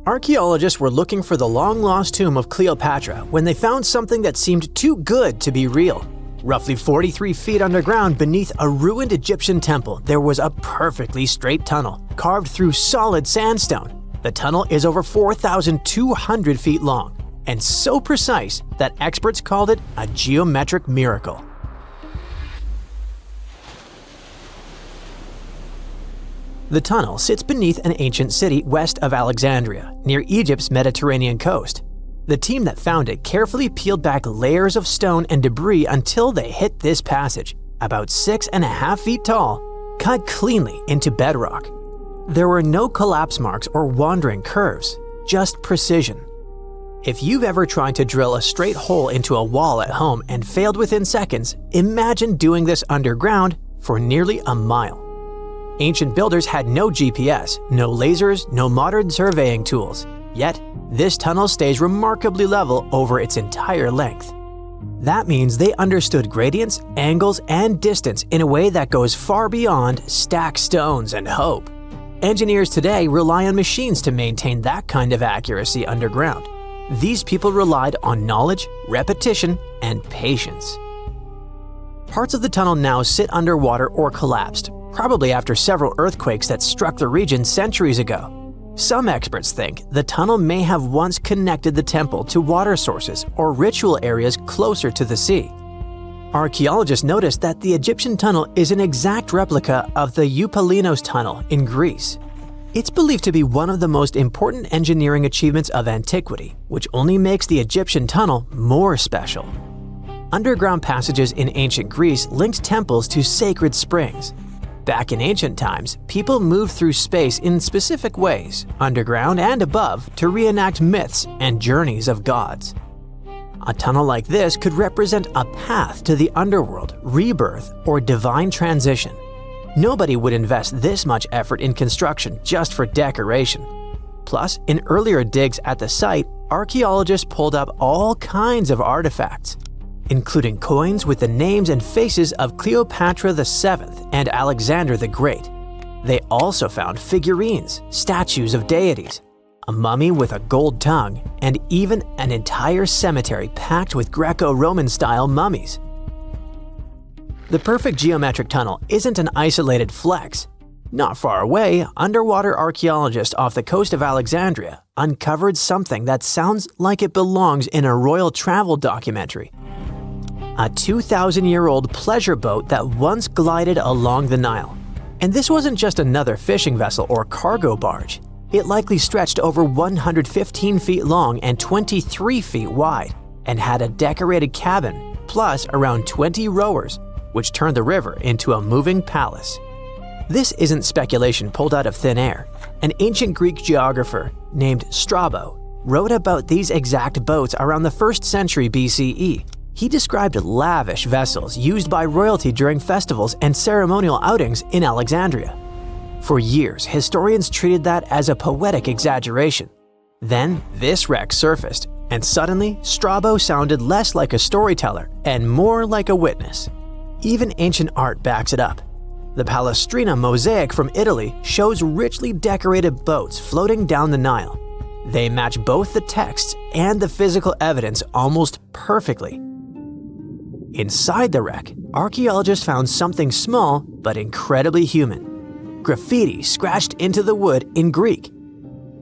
Archaeologists were looking for the long-lost tomb of Cleopatra when they found something that seemed too good to be real. Roughly 43 feet underground beneath a ruined Egyptian temple, there was a perfectly straight tunnel, carved through solid sandstone. The tunnel is over 4,200 feet long, and so precise that experts called it a geometric miracle. The tunnel sits beneath an ancient city west of Alexandria, near Egypt's Mediterranean coast. The team that found it carefully peeled back layers of stone and debris until they hit this passage, about 6.5 feet tall, cut cleanly into bedrock. There were no collapse marks or wandering curves, just precision. If you've ever tried to drill a straight hole into a wall at home and failed within seconds, imagine doing this underground for nearly a mile. Ancient builders had no GPS, no lasers, no modern surveying tools. Yet, this tunnel stays remarkably level over its entire length. That means they understood gradients, angles, and distance in a way that goes far beyond stack stones and hope. Engineers today rely on machines to maintain that kind of accuracy underground. These people relied on knowledge, repetition, and patience. Parts of the tunnel now sit underwater or collapsed, probably after several earthquakes that struck the region centuries ago. Some experts think the tunnel may have once connected the temple to water sources or ritual areas closer to the sea. Archaeologists noticed that the Egyptian tunnel is an exact replica of the Eupalinos tunnel in Greece. It's believed to be one of the most important engineering achievements of antiquity, which only makes the Egyptian tunnel more special. Underground passages in ancient Greece linked temples to sacred springs. Back in ancient times, people moved through space in specific ways, underground and above, to reenact myths and journeys of gods. A tunnel like this could represent a path to the underworld, rebirth, or divine transition. Nobody would invest this much effort in construction just for decoration. Plus, in earlier digs at the site, archaeologists pulled up all kinds of artifacts, including coins with the names and faces of Cleopatra VII and Alexander the Great. They also found figurines, statues of deities, a mummy with a gold tongue, and even an entire cemetery packed with Greco-Roman style mummies. The perfect geometric tunnel isn't an isolated flex. Not far away, underwater archaeologists off the coast of Alexandria uncovered something that sounds like it belongs in a royal travel documentary. A 2,000-year-old pleasure boat that once glided along the Nile. And this wasn't just another fishing vessel or cargo barge. It likely stretched over 115 feet long and 23 feet wide, and had a decorated cabin, plus around 20 rowers, which turned the river into a moving palace. This isn't speculation pulled out of thin air. An ancient Greek geographer named Strabo wrote about these exact boats around the 1st century BCE. He described lavish vessels used by royalty during festivals and ceremonial outings in Alexandria. For years, historians treated that as a poetic exaggeration. Then, this wreck surfaced, and suddenly, Strabo sounded less like a storyteller and more like a witness. Even ancient art backs it up. The Palestrina mosaic from Italy shows richly decorated boats floating down the Nile. They match both the texts and the physical evidence almost perfectly. Inside the wreck, archaeologists found something small but incredibly human. Graffiti scratched into the wood in Greek.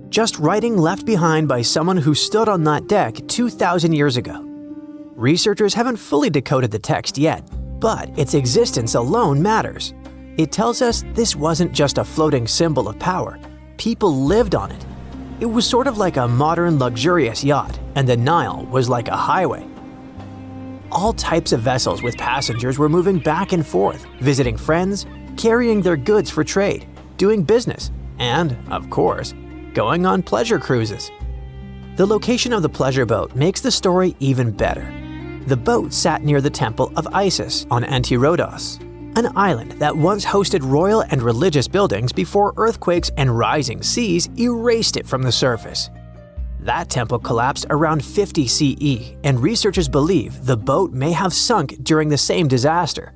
Just writing left behind by someone who stood on that deck 2,000 years ago. Researchers haven't fully decoded the text yet, but its existence alone matters. It tells us this wasn't just a floating symbol of power. People lived on it. It was sort of like a modern luxurious yacht, and the Nile was like a highway. All types of vessels with passengers were moving back and forth, visiting friends, carrying their goods for trade, doing business, and, of course, going on pleasure cruises. The location of the pleasure boat makes the story even better. The boat sat near the temple of Isis on Abydos, an island that once hosted royal and religious buildings before earthquakes and rising seas erased it from the surface. That temple collapsed around 50 CE, and researchers believe the boat may have sunk during the same disaster.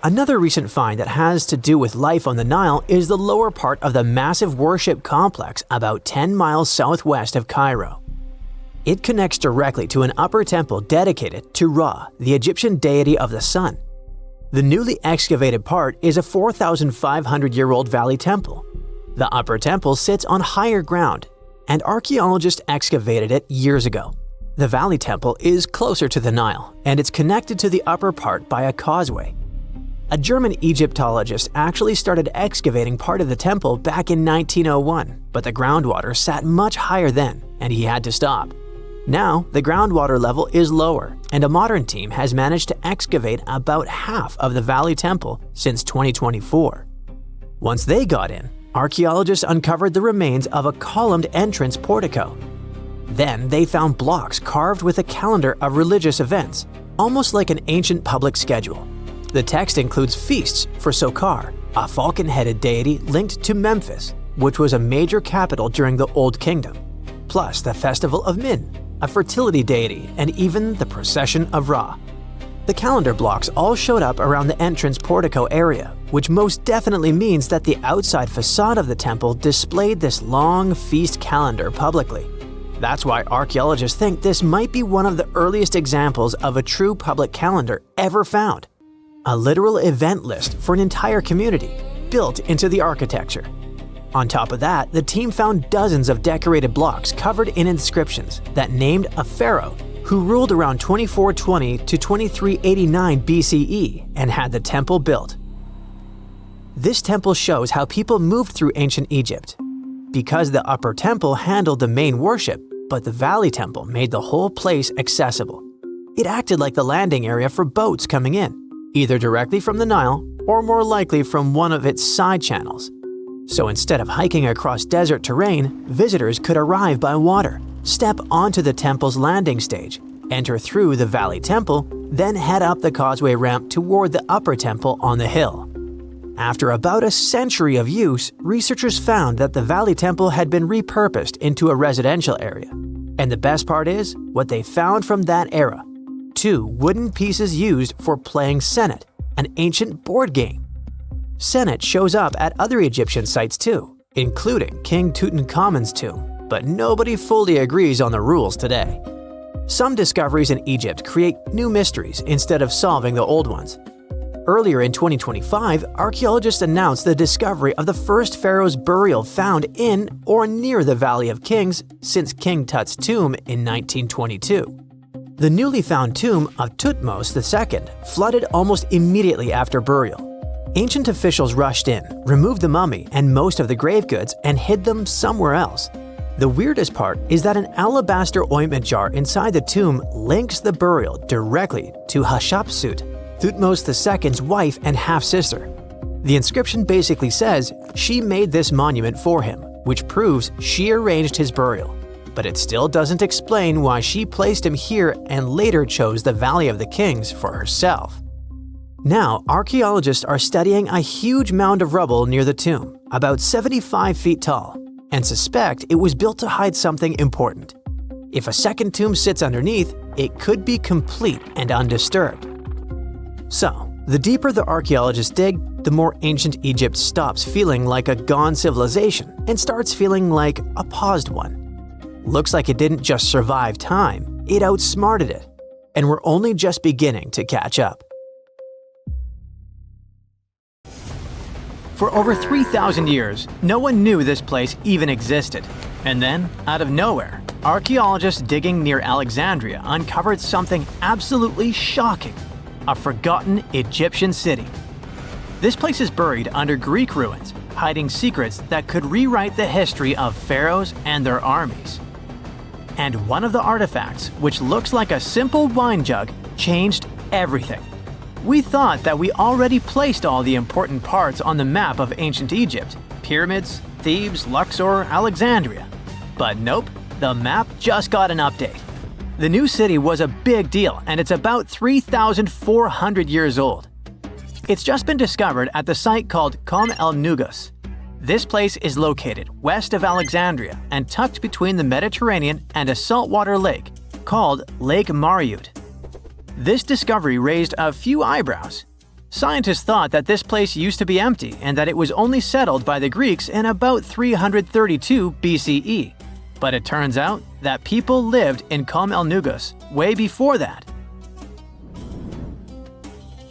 Another recent find that has to do with life on the Nile is the lower part of the massive worship complex about 10 miles southwest of Cairo. It connects directly to an upper temple dedicated to Ra, the Egyptian deity of the sun. The newly excavated part is a 4,500-year-old valley temple. The upper temple sits on higher ground, and archaeologists excavated it years ago. The valley temple is closer to the Nile, and it's connected to the upper part by a causeway. A German Egyptologist actually started excavating part of the temple back in 1901, but the groundwater sat much higher then, and he had to stop. Now, the groundwater level is lower, and a modern team has managed to excavate about half of the Valley Temple since 2024. Once they got in, archaeologists uncovered the remains of a columned entrance portico. Then they found blocks carved with a calendar of religious events, almost like an ancient public schedule. The text includes feasts for Sokar, a falcon-headed deity linked to Memphis, which was a major capital during the Old Kingdom, plus the Festival of Min, a fertility deity, and even the Procession of Ra. The calendar blocks all showed up around the entrance portico area, which most definitely means that the outside facade of the temple displayed this long feast calendar publicly. That's why archaeologists think this might be one of the earliest examples of a true public calendar ever found. A literal event list for an entire community, built into the architecture. On top of that, the team found dozens of decorated blocks covered in inscriptions that named a pharaoh who ruled around 2420 to 2389 BCE and had the temple built. This temple shows how people moved through ancient Egypt. Because the upper temple handled the main worship, but the valley temple made the whole place accessible. It acted like the landing area for boats coming in, either directly from the Nile or more likely from one of its side channels. So instead of hiking across desert terrain, visitors could arrive by water, step onto the temple's landing stage, enter through the Valley Temple, then head up the causeway ramp toward the upper temple on the hill. After about a century of use, researchers found that the Valley Temple had been repurposed into a residential area. And the best part is, what they found from that era: 2 wooden pieces used for playing Senet, an ancient board game. Senet shows up at other Egyptian sites too, including King Tutankhamun's tomb, but nobody fully agrees on the rules today. Some discoveries in Egypt create new mysteries instead of solving the old ones. Earlier in 2025, archaeologists announced the discovery of the first pharaoh's burial found in or near the Valley of Kings since King Tut's tomb in 1922. The newly found tomb of Thutmose II flooded almost immediately after burial. Ancient officials rushed in, removed the mummy and most of the grave goods, and hid them somewhere else. The weirdest part is that an alabaster ointment jar inside the tomb links the burial directly to Hatshepsut, Thutmose II's wife and half-sister. The inscription basically says she made this monument for him, which proves she arranged his burial. But it still doesn't explain why she placed him here and later chose the Valley of the Kings for herself. Now, archaeologists are studying a huge mound of rubble near the tomb, about 75 feet tall, and suspect it was built to hide something important. If a second tomb sits underneath, it could be complete and undisturbed. So, the deeper the archaeologists dig, the more ancient Egypt stops feeling like a gone civilization and starts feeling like a paused one. Looks like it didn't just survive time, it outsmarted it. And we're only just beginning to catch up. For over 3,000 years, no one knew this place even existed. And then, out of nowhere, archaeologists digging near Alexandria uncovered something absolutely shocking: a forgotten Egyptian city. This place is buried under Greek ruins, hiding secrets that could rewrite the history of pharaohs and their armies. And one of the artifacts, which looks like a simple wine jug, changed everything. We thought that we already placed all the important parts on the map of ancient Egypt: pyramids, Thebes, Luxor, Alexandria. But nope, the map just got an update. The new city was a big deal, and it's about 3,400 years old. It's just been discovered at the site called Kom el Nugus. This place is located west of Alexandria and tucked between the Mediterranean and a saltwater lake called Lake Mariut. This discovery raised a few eyebrows. Scientists thought that this place used to be empty and that it was only settled by the Greeks in about 332 BCE. But it turns out that people lived in Com el Nugus way before that.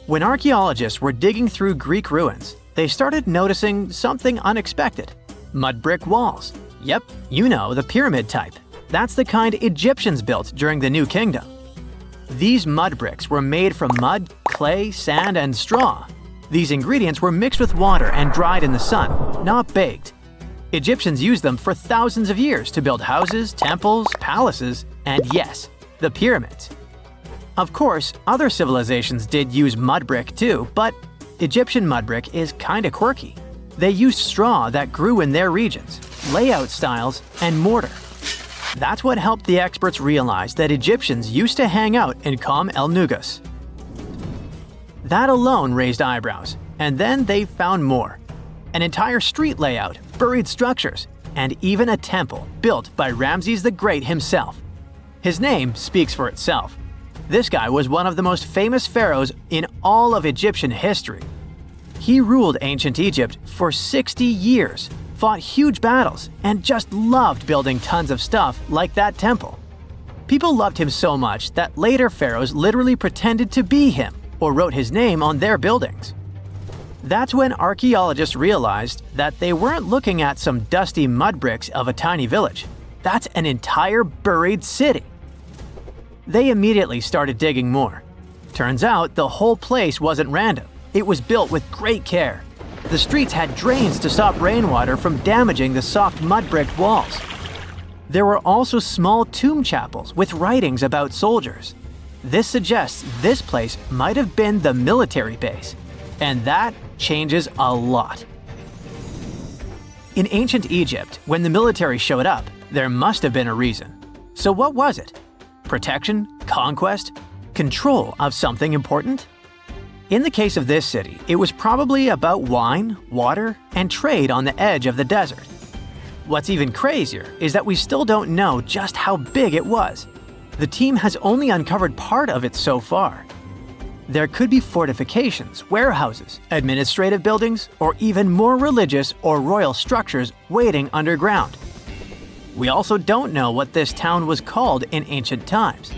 When archaeologists were digging through Greek ruins, they started noticing something unexpected. Mud brick walls. Yep, you know, the pyramid type. That's the kind Egyptians built during the New Kingdom. These mud bricks were made from mud, clay, sand, and straw. These ingredients were mixed with water and dried in the sun, not baked. Egyptians used them for thousands of years to build houses, temples, palaces, and yes, the pyramids. Of course, other civilizations did use mud brick too, but Egyptian mud brick is kinda quirky. They used straw that grew in their regions, layout styles, and mortar. That's what helped the experts realize that Egyptians used to hang out in Com el Nugus. That alone raised eyebrows, and then they found more. An entire street layout, buried structures, and even a temple built by Ramses the Great himself. His name speaks for itself. This guy was one of the most famous pharaohs in all of Egyptian history. He ruled ancient Egypt for 60 years, fought huge battles, and just loved building tons of stuff like that temple. People loved him so much that later pharaohs literally pretended to be him or wrote his name on their buildings. That's when archaeologists realized that they weren't looking at some dusty mud bricks of a tiny village. That's an entire buried city. They immediately started digging more. Turns out the whole place wasn't random. It was built with great care. The streets had drains to stop rainwater from damaging the soft mud-brick walls. There were also small tomb chapels with writings about soldiers. This suggests this place might have been the military base, and that changes a lot. In ancient Egypt, when the military showed up, there must have been a reason. So what was it? Protection? Conquest? Control of something important? In the case of this city, it was probably about wine, water, and trade on the edge of the desert. What's even crazier is that we still don't know just how big it was. The team has only uncovered part of it so far. There could be fortifications, warehouses, administrative buildings, or even more religious or royal structures waiting underground. We also don't know what this town was called in ancient times.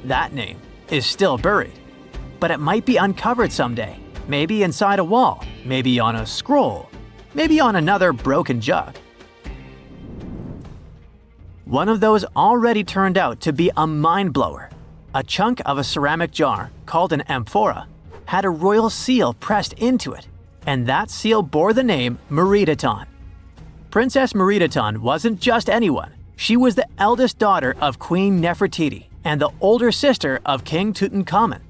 That name is still buried. But it might be uncovered someday, maybe inside a wall, maybe on a scroll, maybe on another broken jug. One of those already turned out to be a mind-blower. A chunk of a ceramic jar, called an amphora, had a royal seal pressed into it, and that seal bore the name Meredaton. Princess Meredaton wasn't just anyone. She was the eldest daughter of Queen Nefertiti and the older sister of King Tutankhamun.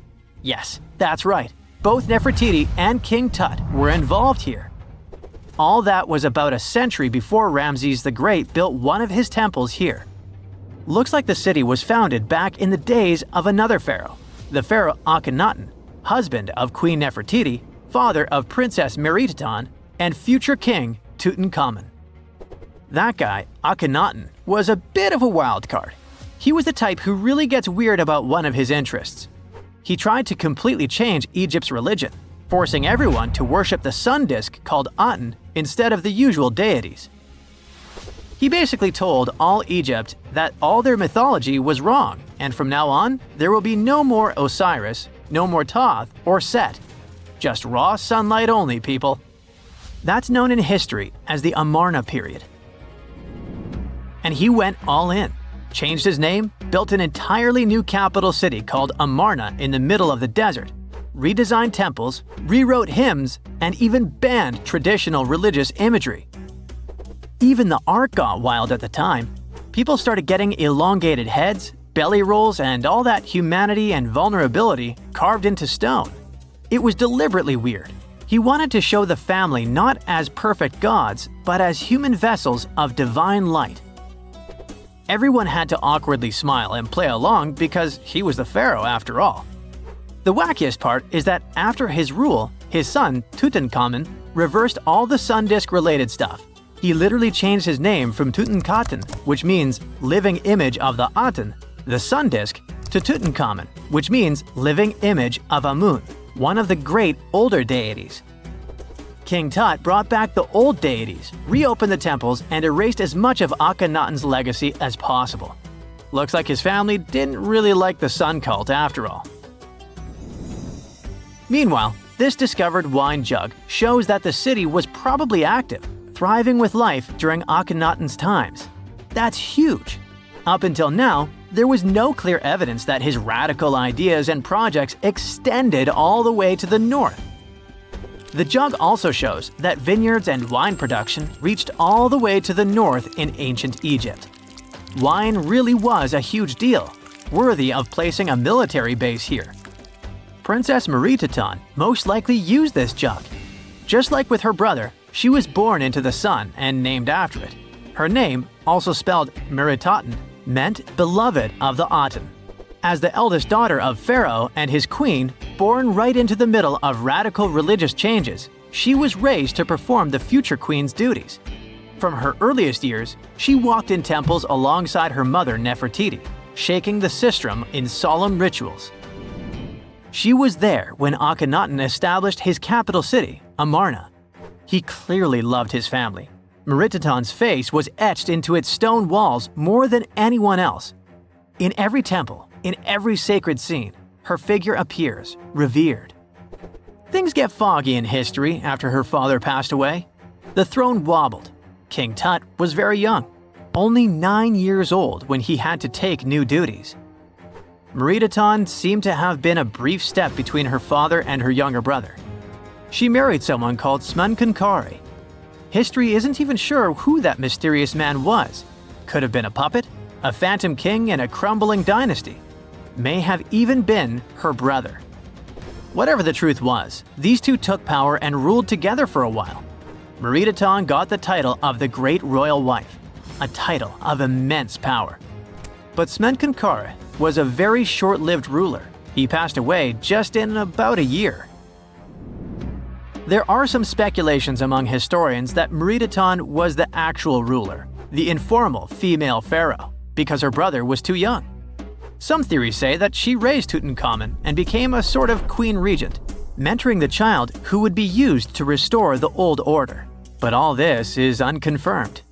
Yes, that's right. Both Nefertiti and King Tut were involved here. All that was about a century before Ramses the Great built one of his temples here. Looks like the city was founded back in the days of another pharaoh, the pharaoh Akhenaten, husband of Queen Nefertiti, father of Princess Meredaton, and future king Tutankhamun. That guy, Akhenaten, was a bit of a wild card. He was the type who really gets weird about one of his interests. He tried to completely change Egypt's religion, forcing everyone to worship the sun disk called Aten instead of the usual deities. He basically told all Egypt that all their mythology was wrong, and from now on, there will be no more Osiris, no more Thoth or Set. Just raw sunlight only, people. That's known in history as the Amarna period. And he went all in. Changed his name, built an entirely new capital city called Amarna in the middle of the desert, redesigned temples, rewrote hymns, and even banned traditional religious imagery. Even the art got wild at the time. People started getting elongated heads, belly rolls, and all that humanity and vulnerability carved into stone. It was deliberately weird. He wanted to show the family not as perfect gods, but as human vessels of divine light. Everyone had to awkwardly smile and play along because he was the pharaoh after all. The wackiest part is that after his rule, his son, Tutankhamun, reversed all the sun disk-related stuff. He literally changed his name from Tutankhaten, which means living image of the Aten, the sun disk, to Tutankhamun, which means living image of Amun, one of the great older deities. King Tut brought back the old deities, reopened the temples, and erased as much of Akhenaten's legacy as possible. Looks like his family didn't really like the sun cult after all. Meanwhile, this discovered wine jug shows that the city was probably active, thriving with life during Akhenaten's times. That's huge! Up until now, there was no clear evidence that his radical ideas and projects extended all the way to the north. The jug also shows that vineyards and wine production reached all the way to the north in ancient Egypt. Wine really was a huge deal, worthy of placing a military base here. Princess Meritaten most likely used this jug. Just like with her brother, she was born into the sun and named after it. Her name, also spelled Meritaten, meant beloved of the Aten. As the eldest daughter of Pharaoh and his queen, born right into the middle of radical religious changes, she was raised to perform the future queen's duties. From her earliest years, she walked in temples alongside her mother Nefertiti, shaking the sistrum in solemn rituals. She was there when Akhenaten established his capital city, Amarna. He clearly loved his family. Meritaten's face was etched into its stone walls more than anyone else. In every temple, in every sacred scene, her figure appears, revered. Things get foggy in history after her father passed away. The throne wobbled. King Tut was very young, only 9 years old when he had to take new duties. Meritaten seemed to have been a brief step between her father and her younger brother. She married someone called Smenkhkare. History isn't even sure who that mysterious man was. Could have been a puppet, a phantom king in a crumbling dynasty. May have even been her brother. Whatever the truth was, these two took power and ruled together for a while. Meritaten got the title of the Great Royal Wife, a title of immense power. But Smenkhkare was a very short-lived ruler. He passed away just in about a year. There are some speculations among historians that Meritaten was the actual ruler, the informal female pharaoh, because her brother was too young. Some theories say that she raised Tutankhamun and became a sort of queen regent, mentoring the child who would be used to restore the old order. But all this is unconfirmed.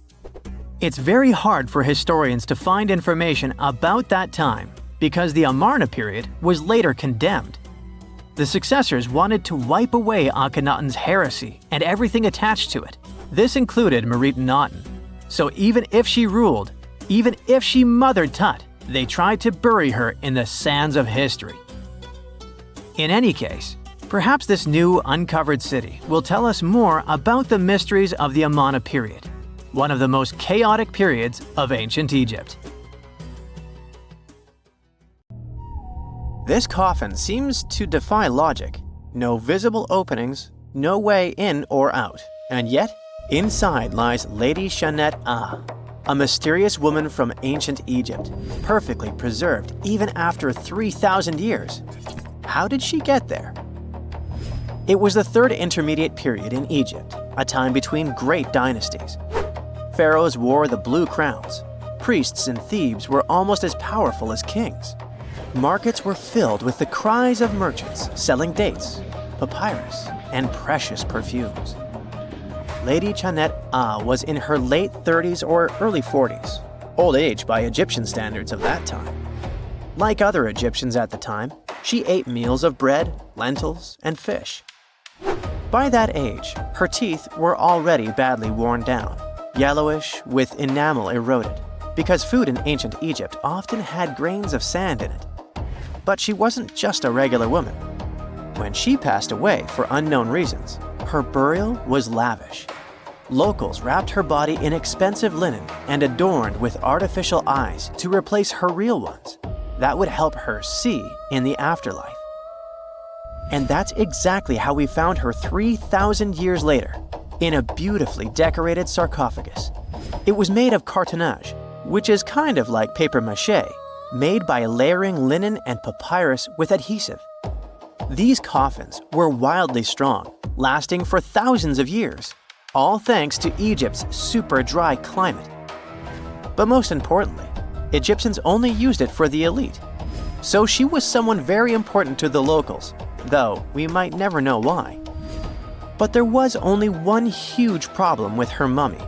It's very hard for historians to find information about that time because the Amarna period was later condemned. The successors wanted to wipe away Akhenaten's heresy and everything attached to it. This included Meritaten. So even if she ruled, even if she mothered Tut, they tried to bury her in the sands of history. In any case, perhaps this new uncovered city will tell us more about the mysteries of the Amarna period, one of the most chaotic periods of ancient Egypt. This coffin seems to defy logic. No visible openings, no way in or out. And yet, inside lies Lady Tsenet-A, a mysterious woman from ancient Egypt, perfectly preserved even after 3,000 years. How did she get there? It was the third intermediate period in Egypt, a time between great dynasties. Pharaohs wore the blue crowns. Priests in Thebes were almost as powerful as kings. Markets were filled with the cries of merchants selling dates, papyrus, and precious perfumes. Lady Tsenet-A was in her late 30s or early 40s, old age by Egyptian standards of that time. Like other Egyptians at the time, she ate meals of bread, lentils, and fish. By that age, her teeth were already badly worn down, yellowish with enamel eroded, because food in ancient Egypt often had grains of sand in it. But she wasn't just a regular woman. When she passed away for unknown reasons, her burial was lavish. Locals wrapped her body in expensive linen and adorned with artificial eyes to replace her real ones. That would help her see in the afterlife. And that's exactly how we found her 3,000 years later, in a beautifully decorated sarcophagus. It was made of cartonnage, which is kind of like papier-mâché, made by layering linen and papyrus with adhesive. These coffins were wildly strong, lasting for thousands of years, all thanks to Egypt's super dry climate. But most importantly, Egyptians only used it for the elite. So she was someone very important to the locals, though we might never know why. But there was only one huge problem with her mummy.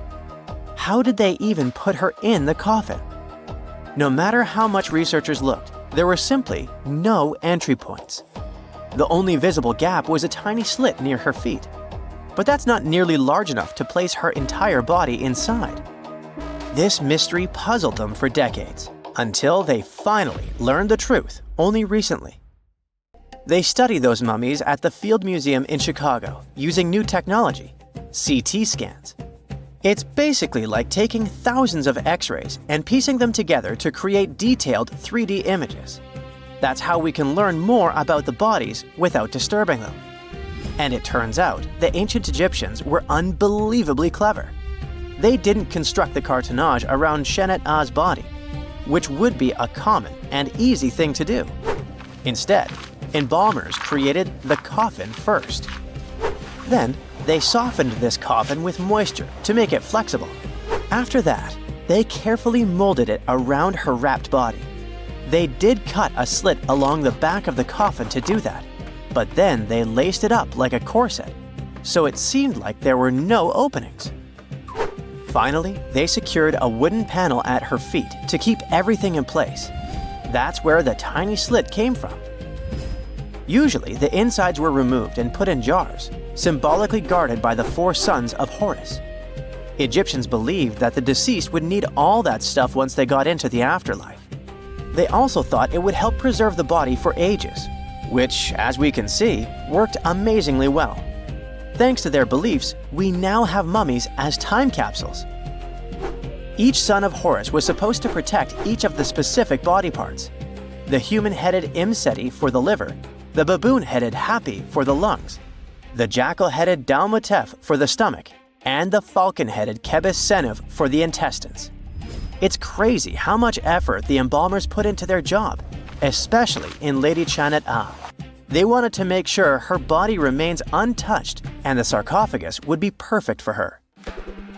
How did they even put her in the coffin? No matter how much researchers looked, there were simply no entry points. The only visible gap was a tiny slit near her feet. But that's not nearly large enough to place her entire body inside. This mystery puzzled them for decades, until they finally learned the truth only recently. They studied those mummies at the Field Museum in Chicago using new technology, CT scans. It's basically like taking thousands of X-rays and piecing them together to create detailed 3D images. That's how we can learn more about the bodies without disturbing them. And it turns out the ancient Egyptians were unbelievably clever. They didn't construct the cartonnage around Shenat-Ah's body, which would be a common and easy thing to do. Instead, embalmers created the coffin first. Then, they softened this coffin with moisture to make it flexible. After that, they carefully molded it around her wrapped body. They did cut a slit along the back of the coffin to do that, but then they laced it up like a corset, so it seemed like there were no openings. Finally, they secured a wooden panel at her feet to keep everything in place. That's where the tiny slit came from. Usually, the insides were removed and put in jars, symbolically guarded by the 4 sons of Horus. Egyptians believed that the deceased would need all that stuff once they got into the afterlife. They also thought it would help preserve the body for ages, which, as we can see, worked amazingly well. Thanks to their beliefs, we now have mummies as time capsules. Each son of Horus was supposed to protect each of the specific body parts. The human-headed Imseti for the liver, the baboon-headed Hapi for the lungs, the jackal-headed Dalmutef for the stomach, and the falcon-headed Kebis Senuv for the intestines. It's crazy how much effort the embalmers put into their job, especially in Lady Shenat-Ah. They wanted to make sure her body remains untouched and the sarcophagus would be perfect for her.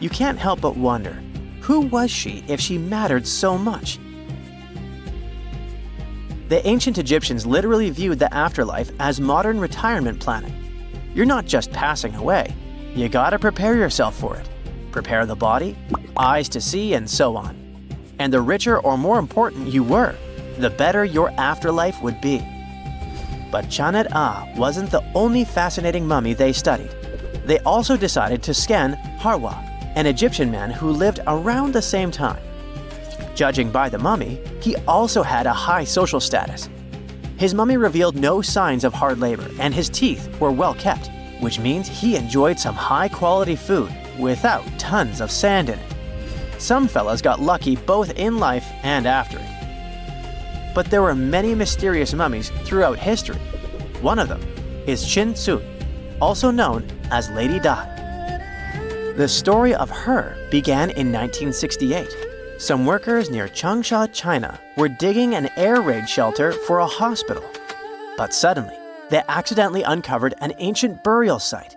You can't help but wonder, who was she if she mattered so much? The ancient Egyptians literally viewed the afterlife as modern retirement planning. You're not just passing away, you gotta prepare yourself for it. Prepare the body, eyes to see, and so on. And the richer or more important you were, the better your afterlife would be. But Shenat-Ah wasn't the only fascinating mummy they studied. They also decided to scan Harwa, an Egyptian man who lived around the same time. Judging by the mummy, he also had a high social status. His mummy revealed no signs of hard labor, and his teeth were well kept, which means he enjoyed some high-quality food without tons of sand in it. Some fellas got lucky both in life and after it. But there were many mysterious mummies throughout history. One of them is Chin Tsun, also known as Lady Dai. The story of her began in 1968. Some workers near Changsha, China, were digging an air raid shelter for a hospital. But suddenly, they accidentally uncovered an ancient burial site.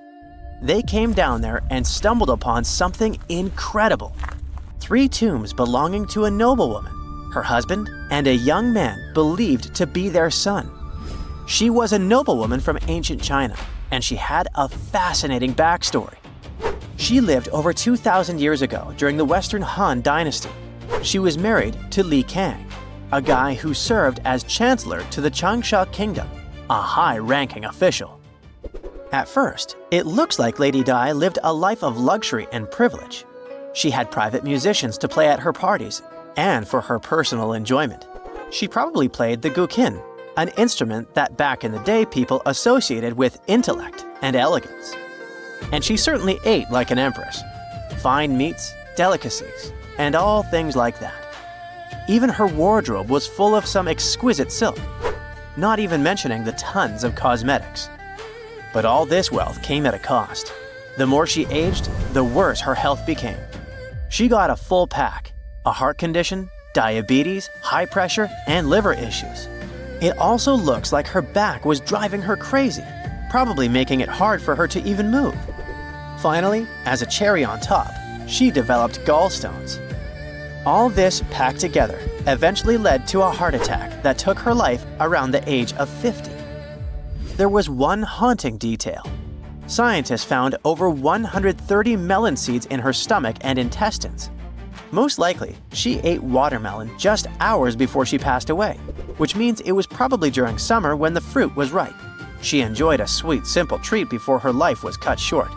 They came down there and stumbled upon something incredible. 3 tombs belonging to a noblewoman, her husband, and a young man believed to be their son. She was a noblewoman from ancient China, and she had a fascinating backstory. She lived over 2,000 years ago during the Western Han Dynasty. She was married to Li Kang, a guy who served as chancellor to the Changsha Kingdom, a high-ranking official. At first, it looks like Lady Dai lived a life of luxury and privilege. She had private musicians to play at her parties, and for her personal enjoyment. She probably played the guqin, an instrument that back in the day people associated with intellect and elegance. And she certainly ate like an empress. Fine meats, delicacies, and all things like that. Even her wardrobe was full of some exquisite silk, not even mentioning the tons of cosmetics. But all this wealth came at a cost. The more she aged, the worse her health became. She got a full pack: a heart condition, diabetes, high pressure, and liver issues. It also looks like her back was driving her crazy, probably making it hard for her to even move. Finally, as a cherry on top, she developed gallstones. All this packed together eventually led to a heart attack that took her life around the age of 50. there was one haunting detail. Scientists found over 130 melon seeds in her stomach and intestines. Most likely, she ate watermelon just hours before she passed away, which means it was probably during summer when the fruit was ripe. She enjoyed a sweet, simple treat before her life was cut short.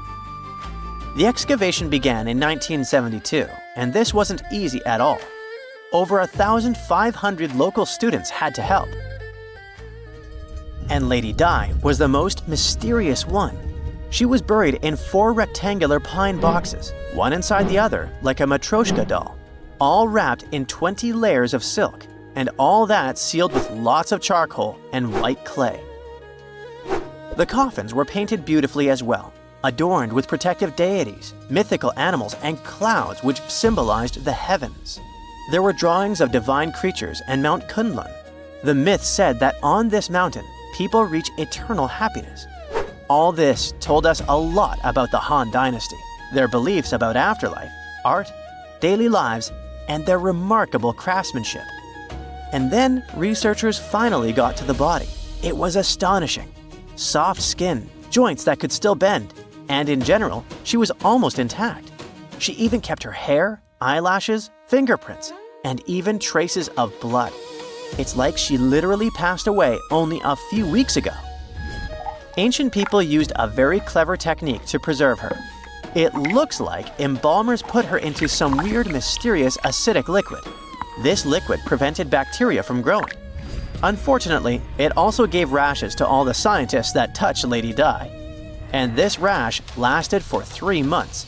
The excavation began in 1972, and this wasn't easy at all. Over 1,500 local students had to help. And Lady Di was the most mysterious one. She was buried in 4 rectangular pine boxes, one inside the other like a Matryoshka doll, all wrapped in 20 layers of silk, and all that sealed with lots of charcoal and white clay. The coffins were painted beautifully as well, adorned with protective deities, mythical animals, and clouds which symbolized the heavens. There were drawings of divine creatures and Mount Kunlun. The myth said that on this mountain, people reach eternal happiness. All this told us a lot about the Han Dynasty, their beliefs about afterlife, art, daily lives, and their remarkable craftsmanship. And then researchers finally got to the body. It was astonishing. Soft skin, joints that could still bend, and in general, she was almost intact. She even kept her hair, eyelashes, fingerprints, and even traces of blood. It's like she literally passed away only a few weeks ago. Ancient people used a very clever technique to preserve her. It looks like embalmers put her into some weird, mysterious acidic liquid. This liquid prevented bacteria from growing. Unfortunately, it also gave rashes to all the scientists that touched Lady Di. And this rash lasted for 3 months.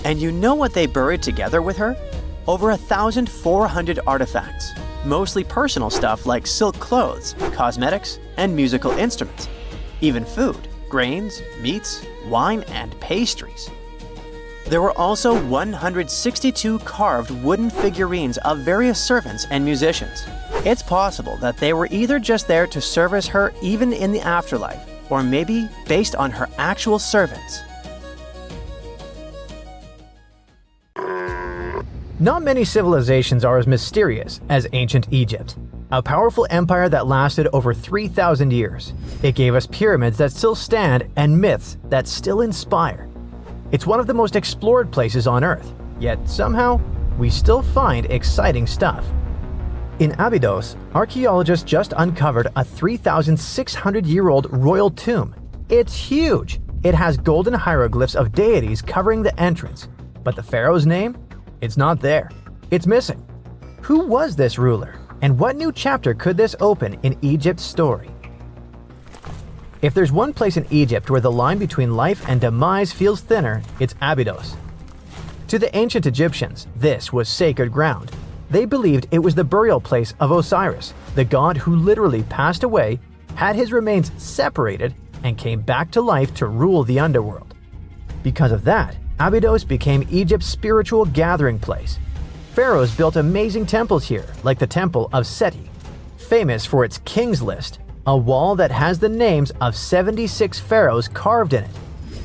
And you know what they buried together with her? Over 1,400 artifacts, mostly personal stuff like silk clothes, cosmetics, and musical instruments. Even food, grains, meats, wine, and pastries. There were also 162 carved wooden figurines of various servants and musicians. It's possible that they were either just there to service her even in the afterlife, or maybe based on her actual servants. Not many civilizations are as mysterious as ancient Egypt, a powerful empire that lasted over 3,000 years. It gave us pyramids that still stand and myths that still inspire. It's one of the most explored places on Earth, yet somehow we still find exciting stuff. In Abydos, archaeologists just uncovered a 3,600-year-old royal tomb. It's huge! It has golden hieroglyphs of deities covering the entrance, but the pharaoh's name? It's not there. It's missing. Who was this ruler, and what new chapter could this open in Egypt's story? If there's one place in Egypt where the line between life and demise feels thinner, it's Abydos. To the ancient Egyptians, this was sacred ground. They believed it was the burial place of Osiris, the god who literally passed away, had his remains separated, and came back to life to rule the underworld. Because of that, Abydos became Egypt's spiritual gathering place. Pharaohs built amazing temples here, like the Temple of Seti, famous for its King's List, a wall that has the names of 76 pharaohs carved in it.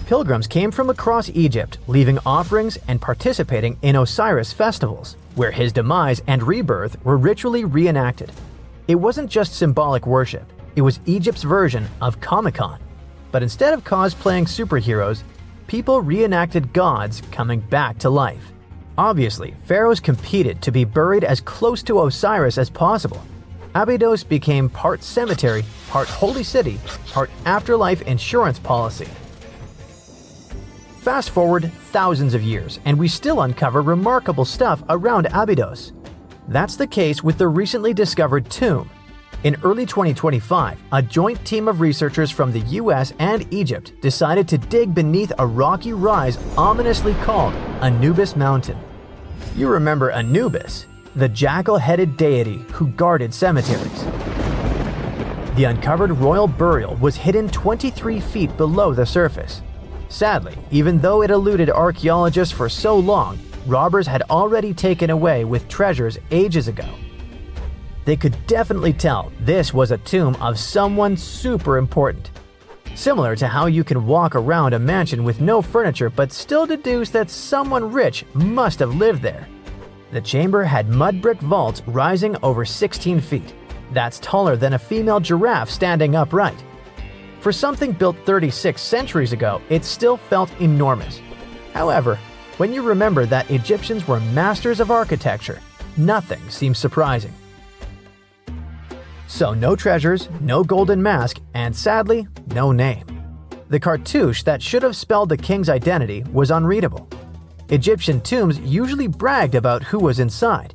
Pilgrims came from across Egypt, leaving offerings and participating in Osiris festivals, where his demise and rebirth were ritually reenacted. It wasn't just symbolic worship, it was Egypt's version of Comic-Con. But instead of cosplaying superheroes, people reenacted gods coming back to life. Obviously, pharaohs competed to be buried as close to Osiris as possible. Abydos became part cemetery, part holy city, part afterlife insurance policy. Fast forward thousands of years, and we still uncover remarkable stuff around Abydos. That's the case with the recently discovered tomb. In early 2025, a joint team of researchers from the US and Egypt decided to dig beneath a rocky rise ominously called Anubis Mountain. You remember Anubis, the jackal-headed deity who guarded cemeteries. The uncovered royal burial was hidden 23 feet below the surface. Sadly, even though it eluded archaeologists for so long, robbers had already taken away with treasures ages ago. They could definitely tell this was a tomb of someone super important. Similar to how you can walk around a mansion with no furniture but still deduce that someone rich must have lived there. The chamber had mud brick vaults rising over 16 feet. That's taller than a female giraffe standing upright. For something built 36 centuries ago, it still felt enormous. However, when you remember that Egyptians were masters of architecture, nothing seems surprising. So no treasures, no golden mask, and sadly, no name. The cartouche that should have spelled the king's identity was unreadable. Egyptian tombs usually bragged about who was inside.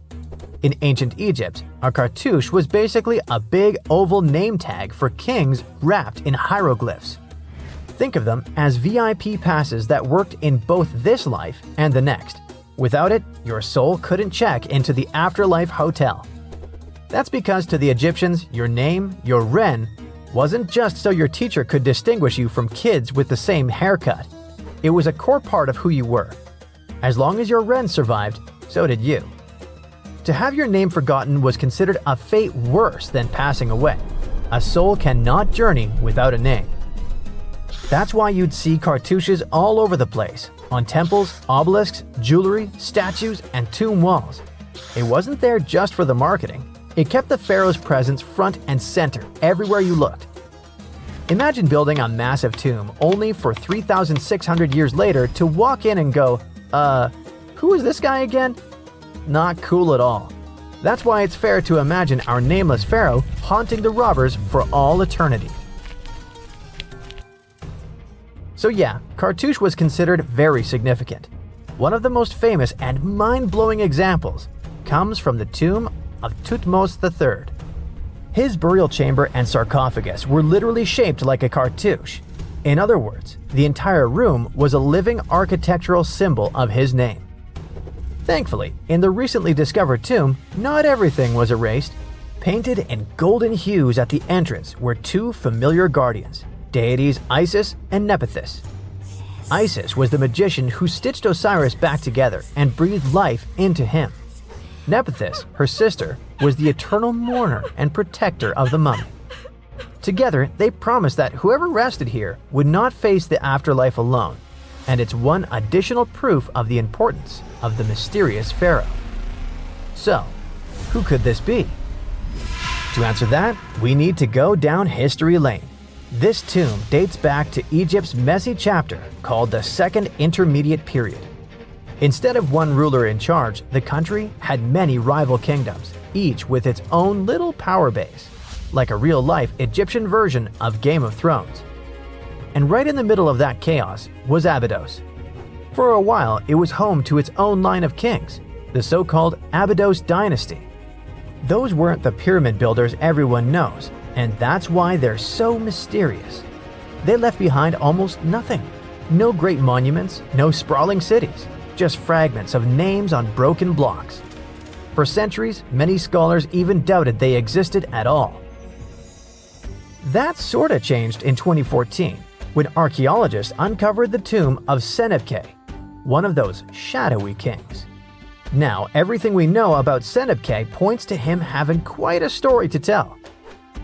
In ancient Egypt, a cartouche was basically a big oval name tag for kings wrapped in hieroglyphs. Think of them as VIP passes that worked in both this life and the next. Without it, your soul couldn't check into the afterlife hotel. That's because to the Egyptians, your name, your ren, wasn't just so your teacher could distinguish you from kids with the same haircut. It was a core part of who you were. As long as your ren survived, so did you. To have your name forgotten was considered a fate worse than passing away. A soul cannot journey without a name. That's why you'd see cartouches all over the place, on temples, obelisks, jewelry, statues, and tomb walls. It wasn't there just for the marketing. It kept the pharaoh's presence front and center everywhere you looked. Imagine building a massive tomb only for 3,600 years later to walk in and go, who is this guy again? Not cool at all. That's why it's fair to imagine our nameless pharaoh haunting the robbers for all eternity. So yeah, cartouche was considered very significant. One of the most famous and mind-blowing examples comes from the tomb of Thutmose III. His burial chamber and sarcophagus were literally shaped like a cartouche. In other words, the entire room was a living architectural symbol of his name. Thankfully, in the recently discovered tomb, not everything was erased. Painted in golden hues at the entrance were two familiar guardians, deities Isis and Nephthys. Isis was the magician who stitched Osiris back together and breathed life into him. Nephthys, her sister, was the eternal mourner and protector of the mummy. Together, they promised that whoever rested here would not face the afterlife alone, and it's one additional proof of the importance of the mysterious pharaoh. So, who could this be? To answer that, we need to go down history lane. This tomb dates back to Egypt's messy chapter called the Second Intermediate Period. Instead of one ruler in charge, the country had many rival kingdoms, each with its own little power base, like a real-life Egyptian version of Game of Thrones. And right in the middle of that chaos was Abydos. For a while, it was home to its own line of kings, the so-called Abydos dynasty. Those weren't the pyramid builders everyone knows, and that's why they're so mysterious. They left behind almost nothing. No great monuments, no sprawling cities, just fragments of names on broken blocks. For centuries, many scholars even doubted they existed at all. That sorta changed in 2014, when archaeologists uncovered the tomb of Senebkay, one of those shadowy kings. Now, everything we know about Senebkay points to him having quite a story to tell.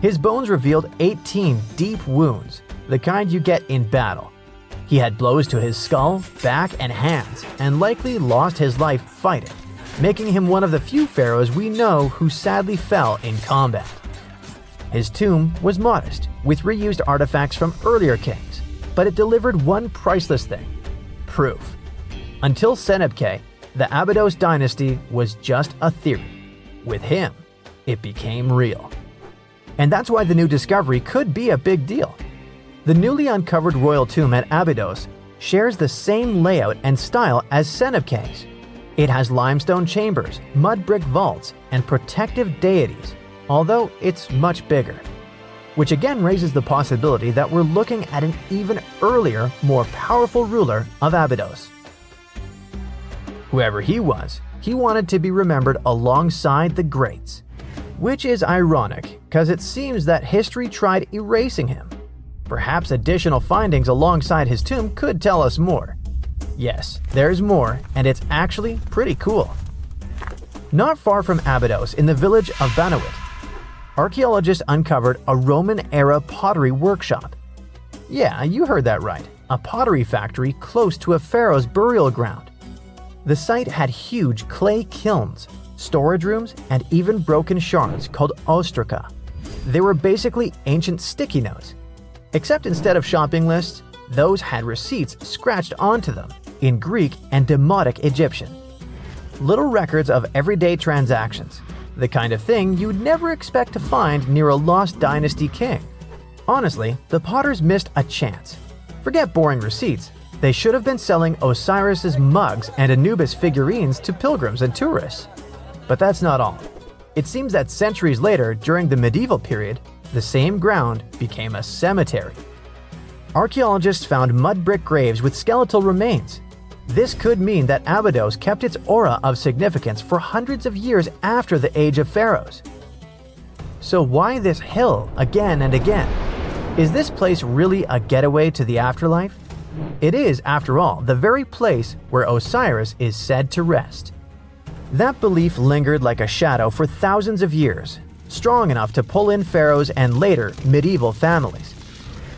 His bones revealed 18 deep wounds, the kind you get in battle. He had blows to his skull, back, and hands, and likely lost his life fighting, making him one of the few pharaohs we know who sadly fell in combat. His tomb was modest, with reused artifacts from earlier kings, but it delivered one priceless thing: proof. Until Senebkay, the Abydos dynasty was just a theory. With him, it became real. And that's why the new discovery could be a big deal. The newly uncovered royal tomb at Abydos shares the same layout and style as Senebkay's. It has limestone chambers, mud brick vaults, and protective deities, although it's much bigger. Which again raises the possibility that we're looking at an even earlier, more powerful ruler of Abydos. Whoever he was, he wanted to be remembered alongside the greats. Which is ironic, because it seems that history tried erasing him. Perhaps additional findings alongside his tomb could tell us more. Yes, there's more, and it's actually pretty cool. Not far from Abydos, in the village of Banawit, archaeologists uncovered a Roman-era pottery workshop. Yeah, you heard that right, a pottery factory close to a pharaoh's burial ground. The site had huge clay kilns, storage rooms, and even broken shards called ostraca. They were basically ancient sticky notes. Except instead of shopping lists, those had receipts scratched onto them in Greek and Demotic Egyptian. Little records of everyday transactions, the kind of thing you'd never expect to find near a lost dynasty king. Honestly, the Potters missed a chance. Forget boring receipts, they should have been selling Osiris's mugs and Anubis figurines to pilgrims and tourists. But that's not all. It seems that centuries later, during the medieval period, the same ground became a cemetery. Archaeologists found mud brick graves with skeletal remains. This could mean that Abydos kept its aura of significance for hundreds of years after the age of pharaohs. So why this hill again and again? Is this place really a getaway to the afterlife? It is, after all, the very place where Osiris is said to rest. That belief lingered like a shadow for thousands of years, strong enough to pull in pharaohs and later medieval families.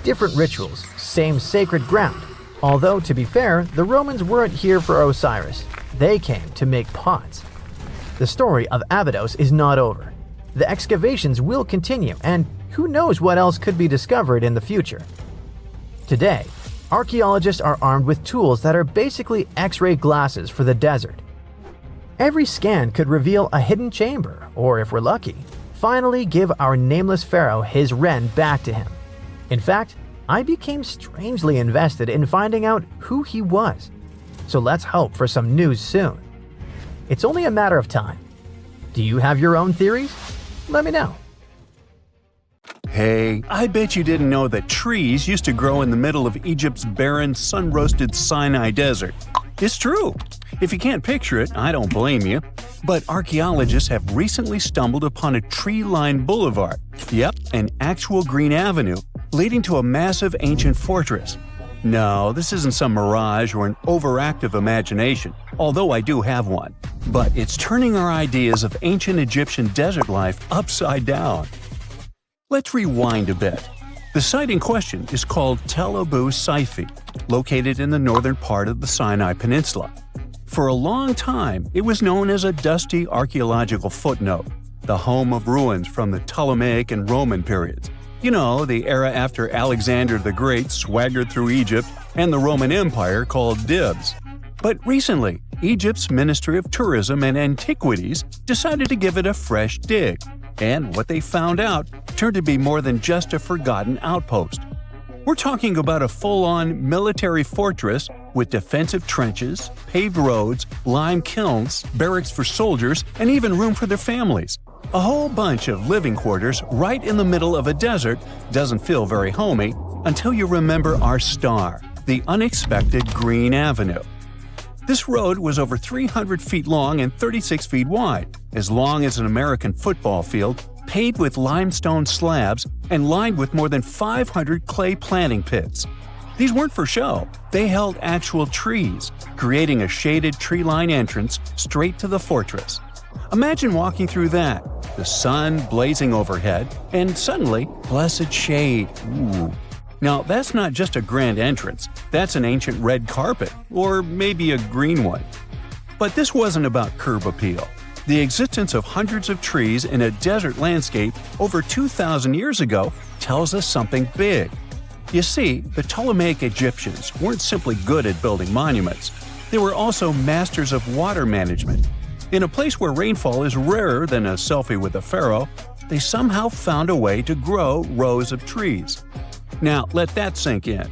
Different rituals, same sacred ground. Although, to be fair, the Romans weren't here for Osiris. They came to make pots. The story of Abydos is not over. The excavations will continue, and who knows what else could be discovered in the future. Today, archaeologists are armed with tools that are basically X-ray glasses for the desert. Every scan could reveal a hidden chamber, or if we're lucky, finally give our nameless pharaoh his wren back to him. In fact, I became strangely invested in finding out who he was. So let's hope for some news soon. It's only a matter of time. Do you have your own theories? Let me know. Hey, I bet you didn't know that trees used to grow in the middle of Egypt's barren, sun-roasted Sinai desert. It's true. If you can't picture it, I don't blame you. But archaeologists have recently stumbled upon a tree-lined boulevard. Yep, an actual green avenue leading to a massive ancient fortress. No, this isn't some mirage or an overactive imagination, although I do have one. But it's turning our ideas of ancient Egyptian desert life upside down. Let's rewind a bit. The site in question is called Tel Abu Saifi, located in the northern part of the Sinai Peninsula. For a long time, it was known as a dusty archaeological footnote, the home of ruins from the Ptolemaic and Roman periods. You know, the era after Alexander the Great swaggered through Egypt and the Roman Empire called dibs. But recently, Egypt's Ministry of Tourism and Antiquities decided to give it a fresh dig. And what they found out turned to be more than just a forgotten outpost. We're talking about a full-on military fortress with defensive trenches, paved roads, lime kilns, barracks for soldiers, and even room for their families. A whole bunch of living quarters right in the middle of a desert doesn't feel very homey until you remember our star, the unexpected Green Avenue. This road was over 300 feet long and 36 feet wide, as long as an American football field, paved with limestone slabs and lined with more than 500 clay planting pits. These weren't for show. They held actual trees, creating a shaded tree-line entrance straight to the fortress. Imagine walking through that, the sun blazing overhead, and suddenly, blessed shade. Ooh. Now, that's not just a grand entrance, that's an ancient red carpet, or maybe a green one. But this wasn't about curb appeal. The existence of hundreds of trees in a desert landscape over 2,000 years ago tells us something big. You see, the Ptolemaic Egyptians weren't simply good at building monuments, they were also masters of water management. In a place where rainfall is rarer than a selfie with a pharaoh, they somehow found a way to grow rows of trees. Now, let that sink in.